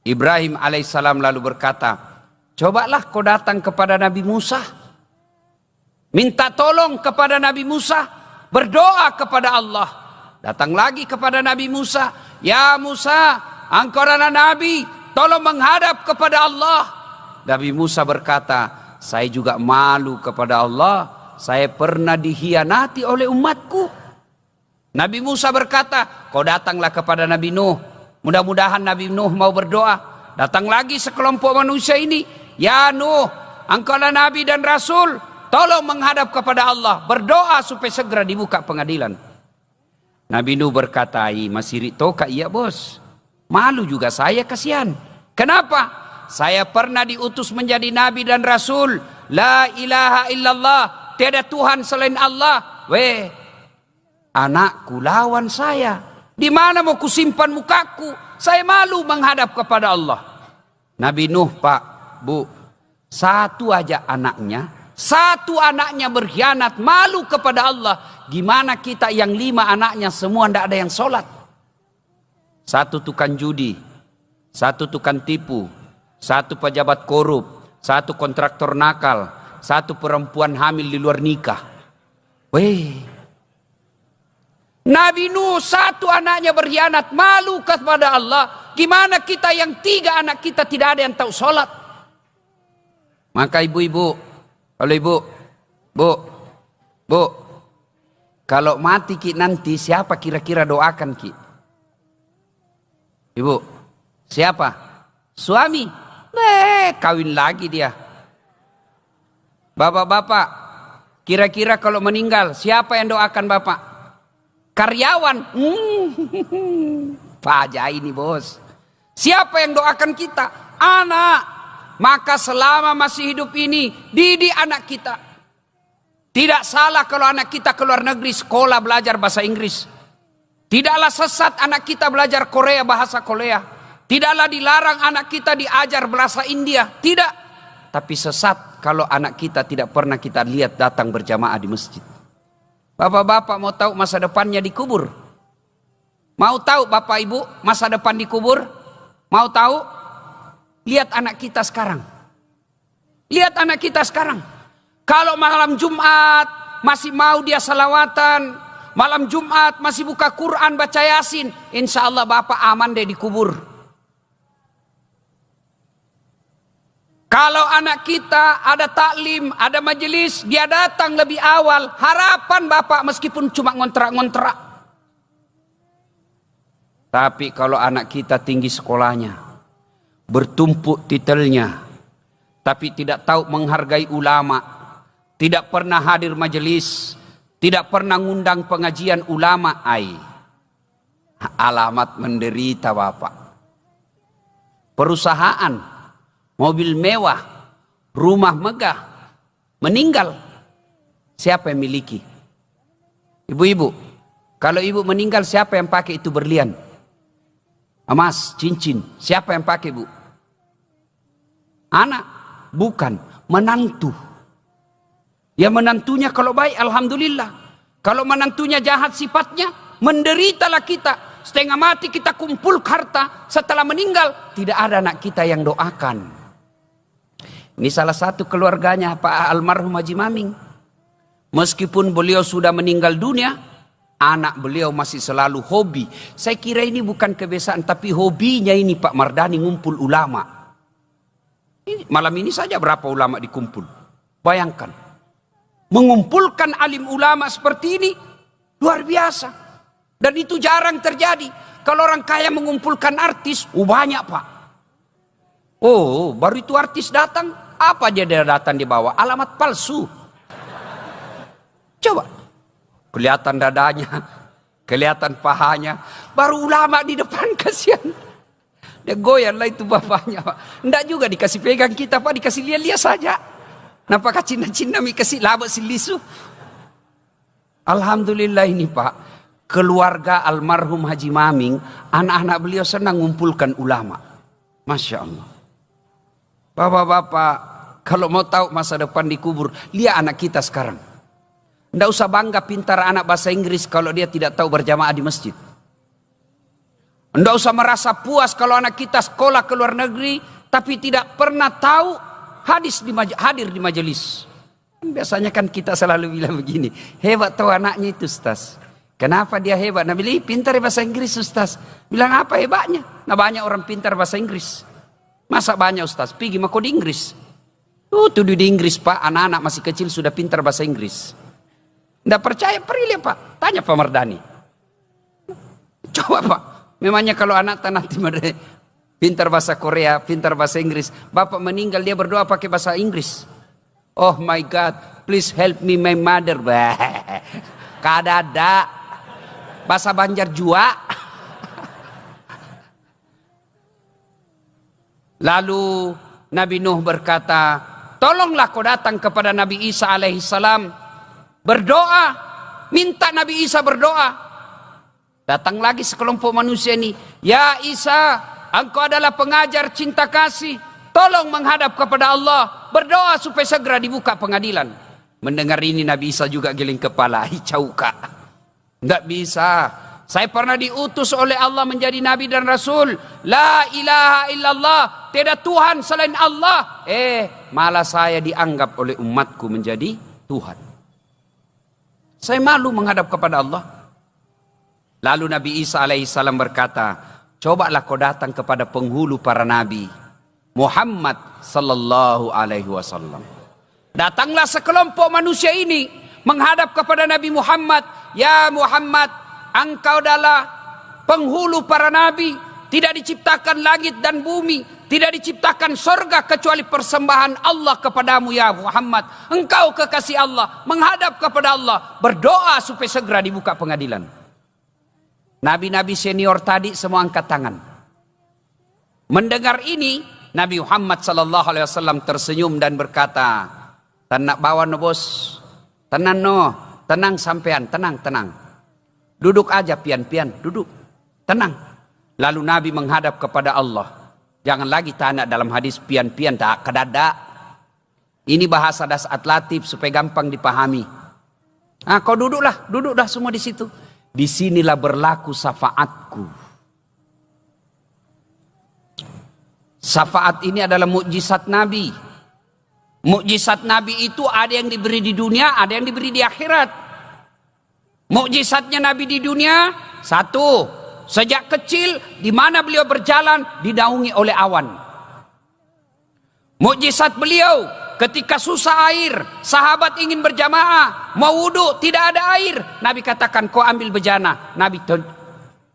Ibrahim alaihissalam lalu berkata, cobalah kau datang kepada Nabi Musa. Minta tolong kepada Nabi Musa, berdoa kepada Allah. Datang lagi kepada Nabi Musa. Ya Musa, engkau adalah Nabi. Tolong menghadap kepada Allah. Nabi Musa berkata, saya juga malu kepada Allah. Saya pernah dikhianati oleh umatku. Nabi Musa berkata, kau datanglah kepada Nabi Nuh. Mudah-mudahan Nabi Nuh mau berdoa. Datang lagi sekelompok manusia ini. Ya Nuh, engkau adalah Nabi dan Rasul. Tolong menghadap kepada Allah. Berdoa supaya segera dibuka pengadilan. Nabi Nuh berkata, masih ritoka iya bos. Malu juga saya, kasihan. Kenapa? Saya pernah diutus menjadi Nabi dan Rasul. La ilaha illallah. Tiada Tuhan selain Allah. Anakku lawan saya. Di mana mau kusimpan mukaku? Saya malu menghadap kepada Allah. Nabi Nuh, Pak, Bu, satu aja anaknya. Satu anaknya berkhianat, malu kepada Allah. Gimana kita yang 5 anaknya semua tidak ada yang sholat? Satu tukang judi, satu tukang tipu, satu pejabat korup, satu kontraktor nakal, satu perempuan hamil di luar nikah. Nabi Nuh satu anaknya berkhianat, malu kepada Allah. Gimana kita yang 3 anak kita tidak ada yang tahu sholat? Maka ibu-ibu, kalau ibu, bu, Kalau mati Ki nanti, siapa kira-kira doakan Ki? Ibu, siapa? Suami. Kawin lagi dia. Bapak-bapak, kira-kira kalau meninggal, siapa yang doakan bapak? Karyawan. Pajak ini bos. Siapa yang doakan kita? Anak. Maka selama masih hidup ini, didik anak kita. Tidak salah kalau anak kita keluar negeri sekolah belajar bahasa Inggris. Tidaklah sesat anak kita belajar Korea, bahasa Korea. Tidaklah dilarang anak kita diajar bahasa India. Tidak. Tapi sesat kalau anak kita tidak pernah kita lihat datang berjamaah di masjid. Bapak-bapak mau tahu masa depannya dikubur? Mau tahu bapak ibu masa depan dikubur? Mau tahu? Lihat anak kita sekarang. Lihat anak kita sekarang. Kalau malam Jumat masih mau dia salawatan, malam Jumat masih buka Quran, baca Yasin, insya Allah bapak aman deh dikubur. Kalau anak kita ada taklim, ada majelis, dia datang lebih awal, harapan bapak meskipun cuma ngontrak-ngontrak. Tapi kalau anak kita tinggi sekolahnya, bertumpuk titelnya, tapi tidak tahu menghargai ulama, tidak pernah hadir majelis, tidak pernah ngundang pengajian ulama, alamat menderita bapak. Perusahaan, mobil mewah, rumah megah, meninggal. Siapa yang miliki? Ibu-ibu, kalau ibu meninggal siapa yang pakai itu berlian? Emas, cincin, siapa yang pakai bu? Anak? Bukan, menantu. Ya menantunya kalau baik alhamdulillah. Kalau menantunya jahat sifatnya, menderitalah kita. Setengah mati kita kumpul harta, setelah meninggal tidak ada anak kita yang doakan. Ini salah satu keluarganya Pak almarhum Haji Maming. Meskipun beliau sudah meninggal dunia, anak beliau masih selalu hobi. Saya kira ini bukan kebiasaan, tapi hobinya ini Pak Mardani ngumpul ulama. Malam ini saja berapa ulama dikumpul. Bayangkan. Mengumpulkan alim ulama seperti ini luar biasa. Dan itu jarang terjadi. Kalau orang kaya mengumpulkan artis, banyak Pak. Oh, baru itu artis datang, apa aja dia datang dibawa? Alamat palsu. Coba. Kelihatan dadanya, kelihatan pahanya. Baru ulama di depan, kasihan. Dia goyang lah itu bapaknya Pak. Enggak juga dikasih pegang kita Pak, dikasih lihat-lihat saja. Nampaknya Cina-Cina mi kasih labak silisu. Alhamdulillah ini Pak, keluarga almarhum Haji Maming, anak-anak beliau senang mengumpulkan ulama. Masya Allah. Bapak-bapak, kalau mau tahu masa depan dikubur, lihat anak kita sekarang. Tidak usah bangga pintar anak bahasa Inggris kalau dia tidak tahu berjamaah di masjid. Tidak usah merasa puas kalau anak kita sekolah ke luar negeri, tapi tidak pernah tahu hadir di majelis. Biasanya kan kita selalu bilang begini, hebat tahu anaknya itu Ustaz. Kenapa dia hebat? Nah bilang pintar bahasa Inggris Ustaz. Bilang apa hebatnya? Nah banyak orang pintar bahasa Inggris. Masa banyak Ustaz? Pergi mako di Inggris. Tuh di Inggris Pak, anak-anak masih kecil sudah pintar bahasa Inggris. Tidak percaya pergi lihat Pak, tanya Pak Mardani. Coba Pak, memangnya kalau anak nanti pintar bahasa Korea, pintar bahasa Inggris. Bapak meninggal dia berdoa pakai bahasa Inggris. Oh my God, please help me my mother. Kadada. Bahasa Banjar jua. Lalu Nabi Nuh berkata, tolonglah kau datang kepada Nabi Isa alaihissalam. Berdoa. Minta Nabi Isa berdoa. Datang lagi sekelompok manusia ini. Ya Isa, engkau adalah pengajar cinta kasih. Tolong menghadap kepada Allah. Berdoa supaya segera dibuka pengadilan. Mendengar ini Nabi Isa juga giling kepala. Hicauka. Enggak bisa. Saya pernah diutus oleh Allah menjadi Nabi dan Rasul. La ilaha illallah. Tiada Tuhan selain Allah. Malah saya dianggap oleh umatku menjadi Tuhan. Saya malu menghadap kepada Allah. Lalu Nabi Isa alaihissalam berkata, cobalah kau datang kepada penghulu para nabi, Muhammad sallallahu alaihi wasallam. Datanglah sekelompok manusia ini menghadap kepada Nabi Muhammad. ya Muhammad, engkau adalah penghulu para nabi. Tidak diciptakan langit dan bumi, tidak diciptakan sorga kecuali persembahan Allah kepadamu ya Muhammad. Engkau kekasih Allah, menghadap kepada Allah, berdoa supaya segera dibuka pengadilan. Nabi-nabi senior tadi semua angkat tangan. Mendengar ini, Nabi Muhammad SAW tersenyum dan berkata, "Tanak bawa no bos, tenang sampean, tenang. Duduk aja pian, duduk, tenang." Lalu Nabi menghadap kepada Allah. Jangan lagi tanya dalam hadis pian tak kedada. Ini bahasa dasat latif supaya gampang dipahami. Kau duduklah semua di situ. Disinilah berlaku syafaatku. Syafaat ini adalah mukjizat Nabi. Mukjizat Nabi itu ada yang diberi di dunia, ada yang diberi di akhirat. Mukjizatnya Nabi di dunia, satu, sejak kecil di mana beliau berjalan dinaungi oleh awan. Mukjizat beliau ketika susah air, sahabat ingin berjamaah, mau wudu tidak ada air, Nabi katakan kau ambil bejana. Nabi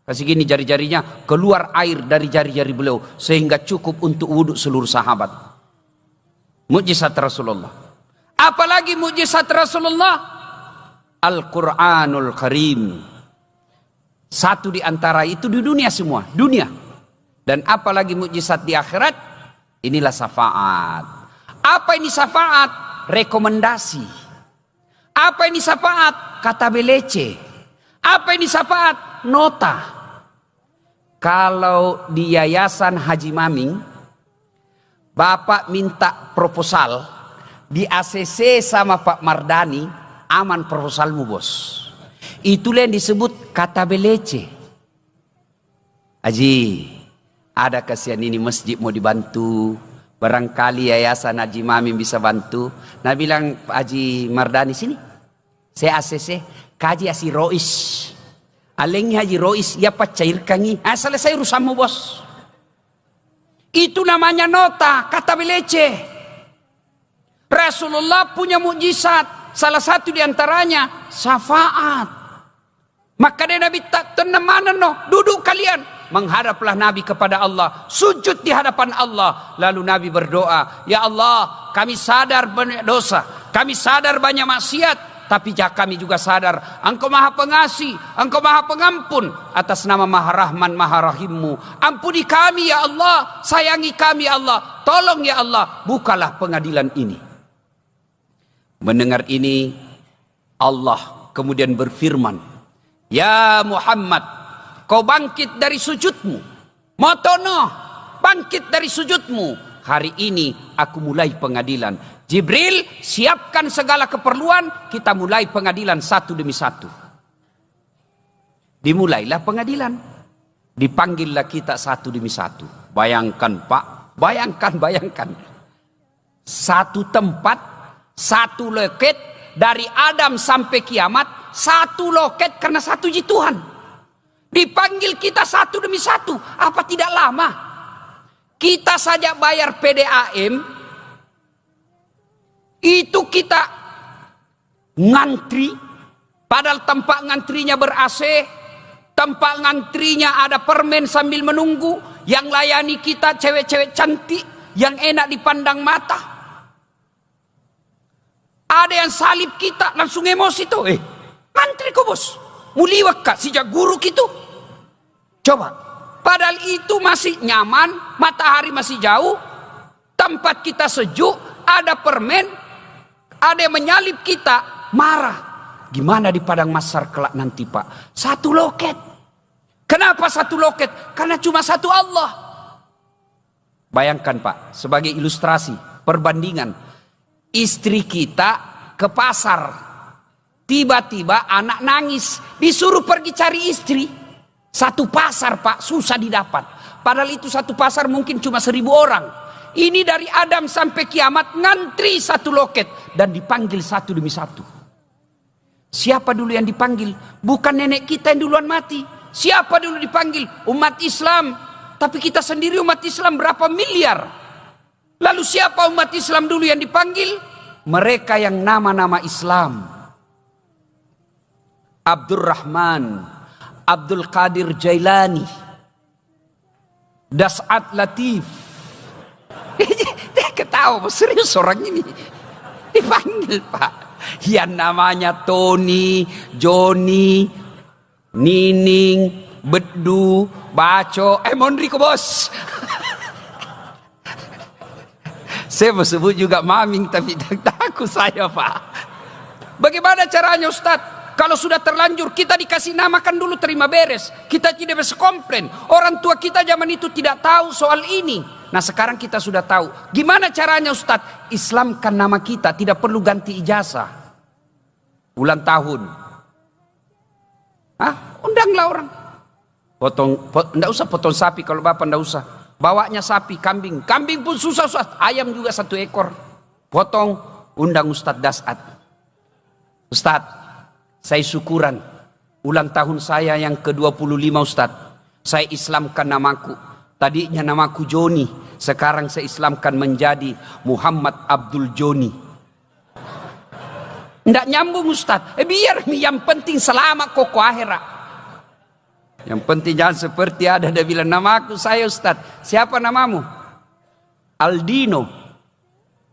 kasih gini jari-jarinya, keluar air dari jari-jari beliau sehingga cukup untuk wudu seluruh sahabat. Mukjizat Rasulullah. Apalagi mukjizat Rasulullah? Al-Quranul Karim. Satu di antara itu di dunia semua, dunia. Dan apalagi mukjizat di akhirat, inilah syafaat. Apa ini syafaat? Rekomendasi. Apa ini syafaat? Kata belece. Apa ini syafaat? Nota. Kalau di Yayasan Haji Maming, Bapak minta proposal, di ACC sama Pak Mardani, aman proposalmu bos. Itulah yang disebut kata belece. Haji, ada kasihan ini masjid mau dibantu, barangkali Yayasan Haji Maming bisa bantu. Nah bilang Pak Haji Mardani sini, saya ACC, kaji Haji Rois, alengi Haji Rois, ya pak cairkangi, selesai urusanmu bos. Itu namanya nota, kata belece. Rasulullah punya mukjizat, salah satu diantaranya syafaat. Maka dia Nabi tak tenang mana no, duduk kalian. Menghadaplah Nabi kepada Allah, sujud di hadapan Allah. Lalu Nabi berdoa, ya Allah, kami sadar banyak dosa, kami sadar banyak maksiat, tapi kami juga sadar Engkau Maha Pengasih, Engkau Maha Pengampun. Atas nama Maha Rahman Maha Rahimmu, ampuni kami ya Allah, sayangi kami ya Allah, tolong ya Allah, bukalah pengadilan ini. Mendengar ini, Allah kemudian berfirman, ya Muhammad, kau bangkit dari sujudmu. Motono, bangkit dari sujudmu. Hari ini aku mulai pengadilan. Jibril, siapkan segala keperluan, kita mulai pengadilan satu demi satu. Dimulailah pengadilan. Dipanggillah kita satu demi satu. Bayangkan Pak, bayangkan. Satu tempat, satu loket, dari Adam sampai kiamat, satu loket karena satu ji Tuhan. Dipanggil kita satu demi satu. Apa tidak lama? Kita saja bayar PDAM, itu kita ngantri. Padahal tempat ngantrinya ber-AC, tempat ngantrinya ada permen sambil menunggu. Yang layani kita cewek-cewek cantik, yang enak dipandang mata. Ada yang salib kita, langsung emosi tuh. Antri kok bos, muliwak kak sejak guru gitu. Coba, padahal itu masih nyaman, matahari masih jauh, tempat kita sejuk, ada permen, ada yang menyalip kita, marah. Gimana di padang mahsyar kelak nanti Pak? Satu loket. Kenapa satu loket? Karena cuma satu Allah. Bayangkan Pak, sebagai ilustrasi, perbandingan. Istri kita ke pasar. Tiba-tiba anak nangis, disuruh pergi cari istri. Satu pasar Pak, susah didapat. Padahal itu satu pasar mungkin cuma 1000 orang. Ini dari Adam sampai kiamat ngantri satu loket. Dan dipanggil satu demi satu. Siapa dulu yang dipanggil? Bukan nenek kita yang duluan mati. Siapa dulu dipanggil? Umat Islam. Tapi kita sendiri umat Islam berapa miliar. Lalu siapa umat Islam dulu yang dipanggil? Mereka yang nama-nama Islam. Abdurrahman, Abdul Qadir Jailani, Das'at Latif. Dia ketawa, serius orang ini. Dipanggil Pak. Yang namanya Tony, Joni, Nining, Bedu, Baco, Mondri ke bos. Saya mau sebut juga Maming tapi takut saya Pak. Bagaimana caranya Ustadz? Kalau sudah terlanjur kita dikasih namakan dulu terima beres. Kita tidak bisa komplain. Orang tua kita zaman itu tidak tahu soal ini. Nah sekarang kita sudah tahu. Gimana caranya Ustadz? Islamkan nama kita, tidak perlu ganti ijazah. Ulang tahun. Undanglah orang. Enggak usah potong sapi kalau bapak enggak usah. Bawanya sapi, kambing. Kambing pun susah Ustadz. Ayam juga 1 ekor. Potong, undang Ustadz Das'at. Ustadz, saya syukuran ulang tahun saya yang ke-25 Ustadz. Saya Islamkan namaku. Tadinya namaku Joni. Sekarang saya Islamkan menjadi Muhammad Abdul Joni. Tidak nyambung Ustadz. Biar yang penting selamat koko akhirat. Yang penting jangan seperti ada bilang namaku saya Ustadz. Siapa namamu? Aldino.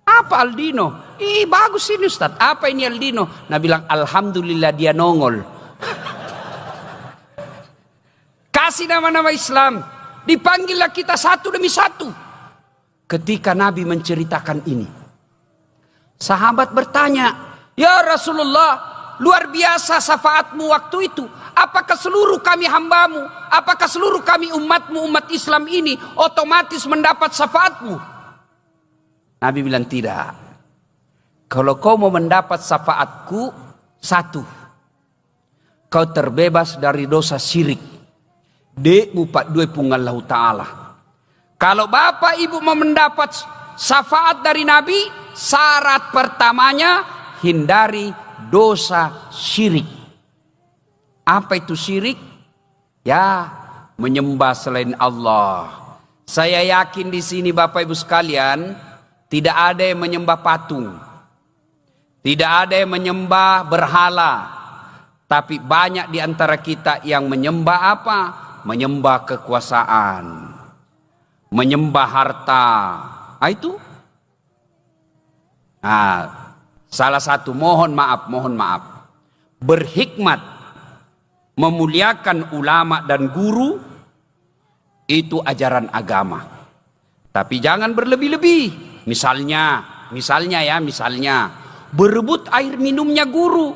Apa Aldino? Bagus ini Ustadz. Apa ini Aldino? Nah bilang alhamdulillah dia nongol. Kasih nama-nama Islam. Dipanggillah kita satu demi satu. Ketika Nabi menceritakan ini, sahabat bertanya, ya Rasulullah, luar biasa syafaatmu waktu itu. Apakah seluruh kami hambamu, apakah seluruh kami umatmu, umat Islam ini otomatis mendapat syafaatmu? Nabi bilang tidak. Kalau kau mau mendapat syafaatku, satu, kau terbebas dari dosa syirik. Dekmu pak dua pungallahu ta'ala. Kalau bapak ibu mau mendapat syafaat dari Nabi, syarat pertamanya hindari dosa syirik. Apa itu syirik? Ya, menyembah selain Allah. Saya yakin di sini bapak ibu sekalian, tidak ada yang menyembah patung. Tidak ada yang menyembah berhala. Tapi banyak di antara kita yang menyembah apa? Menyembah kekuasaan. Menyembah harta. Itu. Salah satu mohon maaf. Berhikmat. Memuliakan ulama dan guru. Itu ajaran agama. Tapi jangan berlebih-lebih. Misalnya. Berebut air minumnya guru.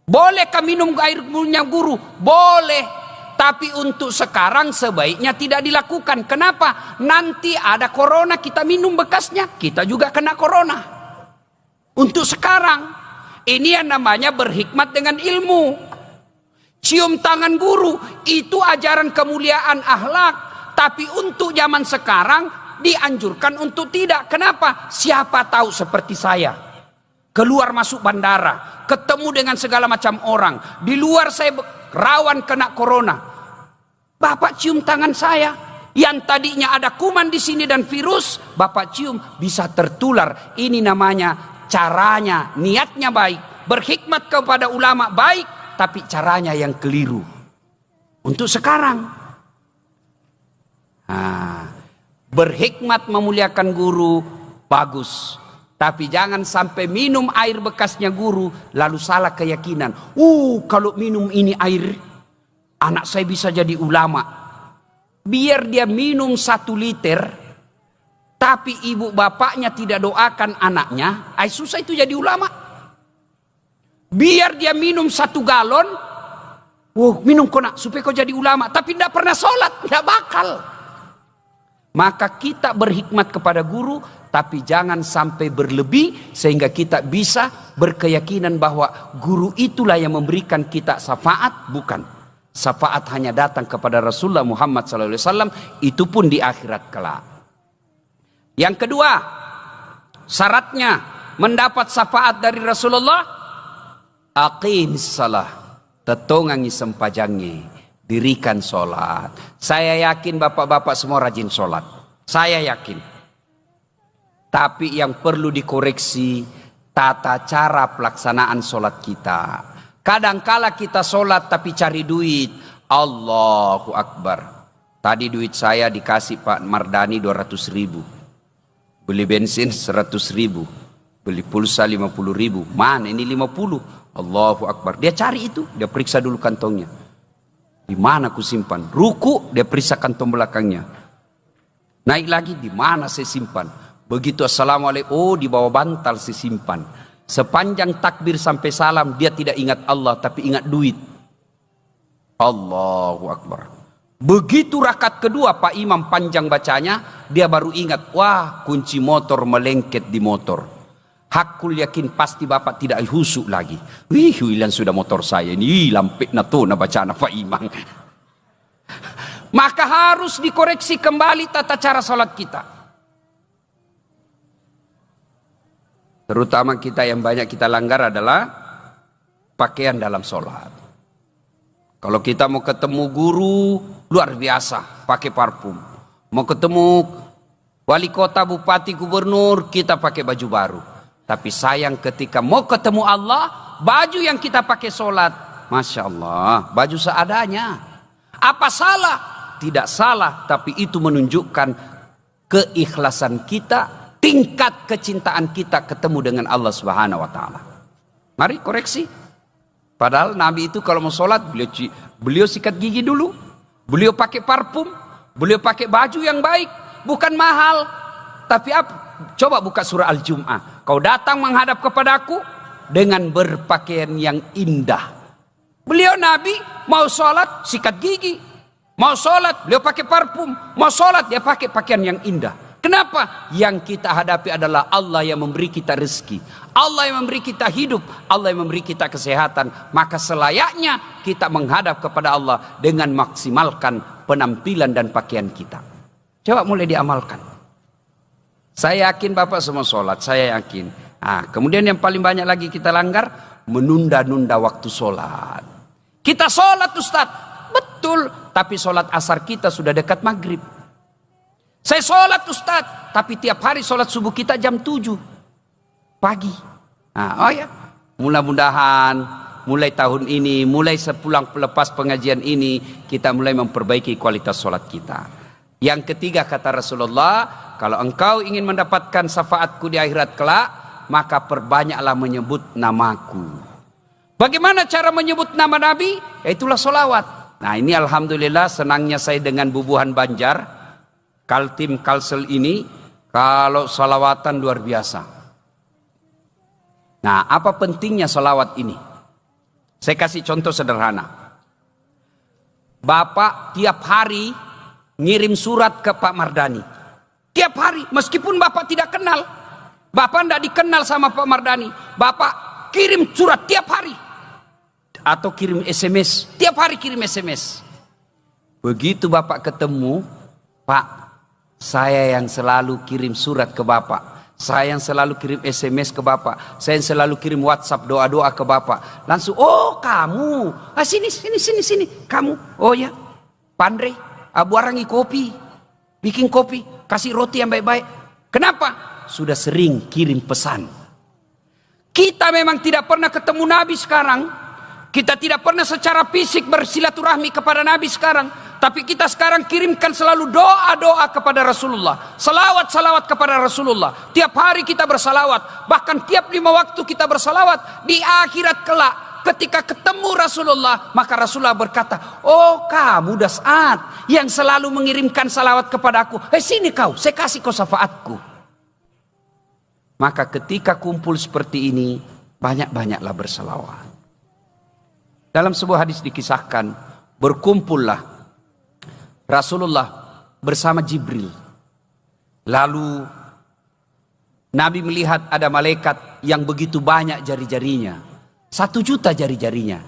Bolehkah minum air minumnya guru? Boleh. Tapi untuk sekarang sebaiknya tidak dilakukan. Kenapa? Nanti ada corona kita minum bekasnya. Kita juga kena corona. Untuk sekarang. Ini yang namanya berhikmat dengan ilmu. Cium tangan guru. Itu ajaran kemuliaan akhlak. Tapi untuk zaman sekarang dianjurkan untuk tidak. Kenapa? Siapa tahu seperti saya. Keluar masuk bandara. Ketemu dengan segala macam orang. Di luar saya rawan kena corona. Bapak cium tangan saya. Yang tadinya ada kuman di sini dan virus. Bapak cium bisa tertular. Ini namanya caranya. Niatnya baik. Berhikmat kepada ulama baik. Tapi caranya yang keliru. Untuk sekarang. Berhikmat memuliakan guru. Bagus. Tapi jangan sampai minum air bekasnya guru. Lalu salah keyakinan. Kalau minum ini air. Anak saya bisa jadi ulama. Biar dia minum 1 liter. Tapi ibu bapaknya tidak doakan anaknya. Susah itu jadi ulama. Biar dia minum 1 galon. Minum kau nak supaya kau jadi ulama. Tapi tidak pernah sholat. Tidak bakal. Maka kita berhikmat kepada guru. Tapi jangan sampai berlebih. Sehingga kita bisa berkeyakinan bahwa guru itulah yang memberikan kita syafaat. Bukan. Syafaat hanya datang kepada Rasulullah Muhammad SAW. Itu pun di akhirat kelak. Yang kedua. Syaratnya mendapat syafaat dari Rasulullah. Aqimis salah. Tetongangi sempajangi. Dirikan sholat. Saya yakin bapak-bapak semua rajin sholat. Saya yakin. Tapi yang perlu dikoreksi. Tata cara pelaksanaan sholat kita. Kadangkala kita sholat tapi cari duit. Allahu Akbar. Tadi duit saya dikasih Pak Mardani 200 ribu. Beli bensin 100 ribu. Beli pulsa 50 ribu. Mana ini 50? Allahu Akbar. Dia cari itu. Dia periksa dulu kantongnya. Di mana aku simpan? Ruku, dia periksa kantong belakangnya. Naik lagi, di mana saya simpan? Begitu assalamualaikum, oh di bawah bantal saya simpan. Sepanjang takbir sampai salam, dia tidak ingat Allah, tapi ingat duit. Allahu Akbar. Begitu rakaat kedua, Pak Imam panjang bacanya, dia baru ingat, wah kunci motor melengket di motor. Hakul yakin pasti bapak tidak husuk lagi. Wih, hilang sudah motor saya ini, lampik na to na bacaan Pak Imam. Maka harus dikoreksi kembali tata cara sholat kita. Terutama kita yang banyak kita langgar adalah pakaian dalam sholat. Kalau kita mau ketemu guru, luar biasa, pakai parfum. Mau ketemu wali kota, bupati, gubernur, kita pakai baju baru. Tapi sayang ketika mau ketemu Allah, baju yang kita pakai sholat, Masya Allah, baju seadanya. Apa salah? Tidak salah, tapi itu menunjukkan keikhlasan kita, tingkat kecintaan kita ketemu dengan Allah Subhanahu wa taala. Mari koreksi. Padahal Nabi itu kalau mau sholat, beliau sikat gigi dulu, beliau pakai parfum, beliau pakai baju yang baik, bukan mahal. Tapi apa? Coba buka surah Al-Jum'ah. Kau datang menghadap kepadaku dengan berpakaian yang indah. Beliau Nabi mau sholat sikat gigi, mau sholat beliau pakai parfum, mau sholat dia pakai pakaian yang indah. Kenapa? Yang kita hadapi adalah Allah yang memberi kita rezeki, Allah yang memberi kita hidup, Allah yang memberi kita kesehatan. Maka selayaknya kita menghadap kepada Allah dengan maksimalkan penampilan dan pakaian kita. Coba mulai diamalkan. Saya yakin Bapak semua sholat, saya yakin. Nah, kemudian yang paling banyak lagi kita langgar, menunda-nunda waktu sholat. Kita sholat Ustaz, betul, tapi sholat asar kita sudah dekat maghrib. Saya sholat Ustaz, tapi tiap hari sholat subuh kita jam 7 pagi. Nah, oh ya, mudah-mudahan mulai tahun ini, mulai sepulang lepas pengajian ini, kita mulai memperbaiki kualitas sholat kita. Yang ketiga kata Rasulullah, kalau engkau ingin mendapatkan syafaatku di akhirat kelak, maka perbanyaklah menyebut namaku. Bagaimana cara menyebut nama Nabi? Yaitulah sholawat. Nah ini alhamdulillah senangnya saya dengan Bubuhan Banjar. Kaltim Kalsel ini kalau salawatan luar biasa. Nah, apa pentingnya salawat ini? Saya kasih contoh sederhana. Bapak tiap hari ngirim surat ke Pak Mardani. Tiap hari, meskipun Bapak tidak kenal. Bapak tidak dikenal sama Pak Mardani. Bapak kirim surat tiap hari. Atau kirim SMS. Tiap hari kirim SMS. Begitu Bapak ketemu, Pak, saya yang selalu kirim surat ke Bapak, saya yang selalu kirim SMS ke Bapak, saya yang selalu kirim WhatsApp doa-doa ke Bapak. Langsung, oh kamu, sini, kamu, oh ya, Pandre, buarangi kopi, bikin kopi, kasih roti yang baik-baik. Kenapa? Sudah sering kirim pesan. Kita memang tidak pernah ketemu Nabi sekarang, kita tidak pernah secara fisik bersilaturahmi kepada Nabi sekarang. Tapi kita sekarang kirimkan selalu doa-doa kepada Rasulullah. Salawat-salawat kepada Rasulullah. Tiap hari kita bersalawat. Bahkan tiap 5 waktu kita bersalawat. Di akhirat kelak ketika ketemu Rasulullah, maka Rasulullah berkata, oh kamu Das'ad yang selalu mengirimkan salawat kepadaku. Sini kau, saya kasih kau syafaatku. Maka ketika kumpul seperti ini, banyak-banyaklah bersalawat. Dalam sebuah hadis dikisahkan, berkumpullah Rasulullah bersama Jibril. Lalu Nabi melihat ada malaikat yang begitu banyak jari-jarinya. 1 juta jari-jarinya.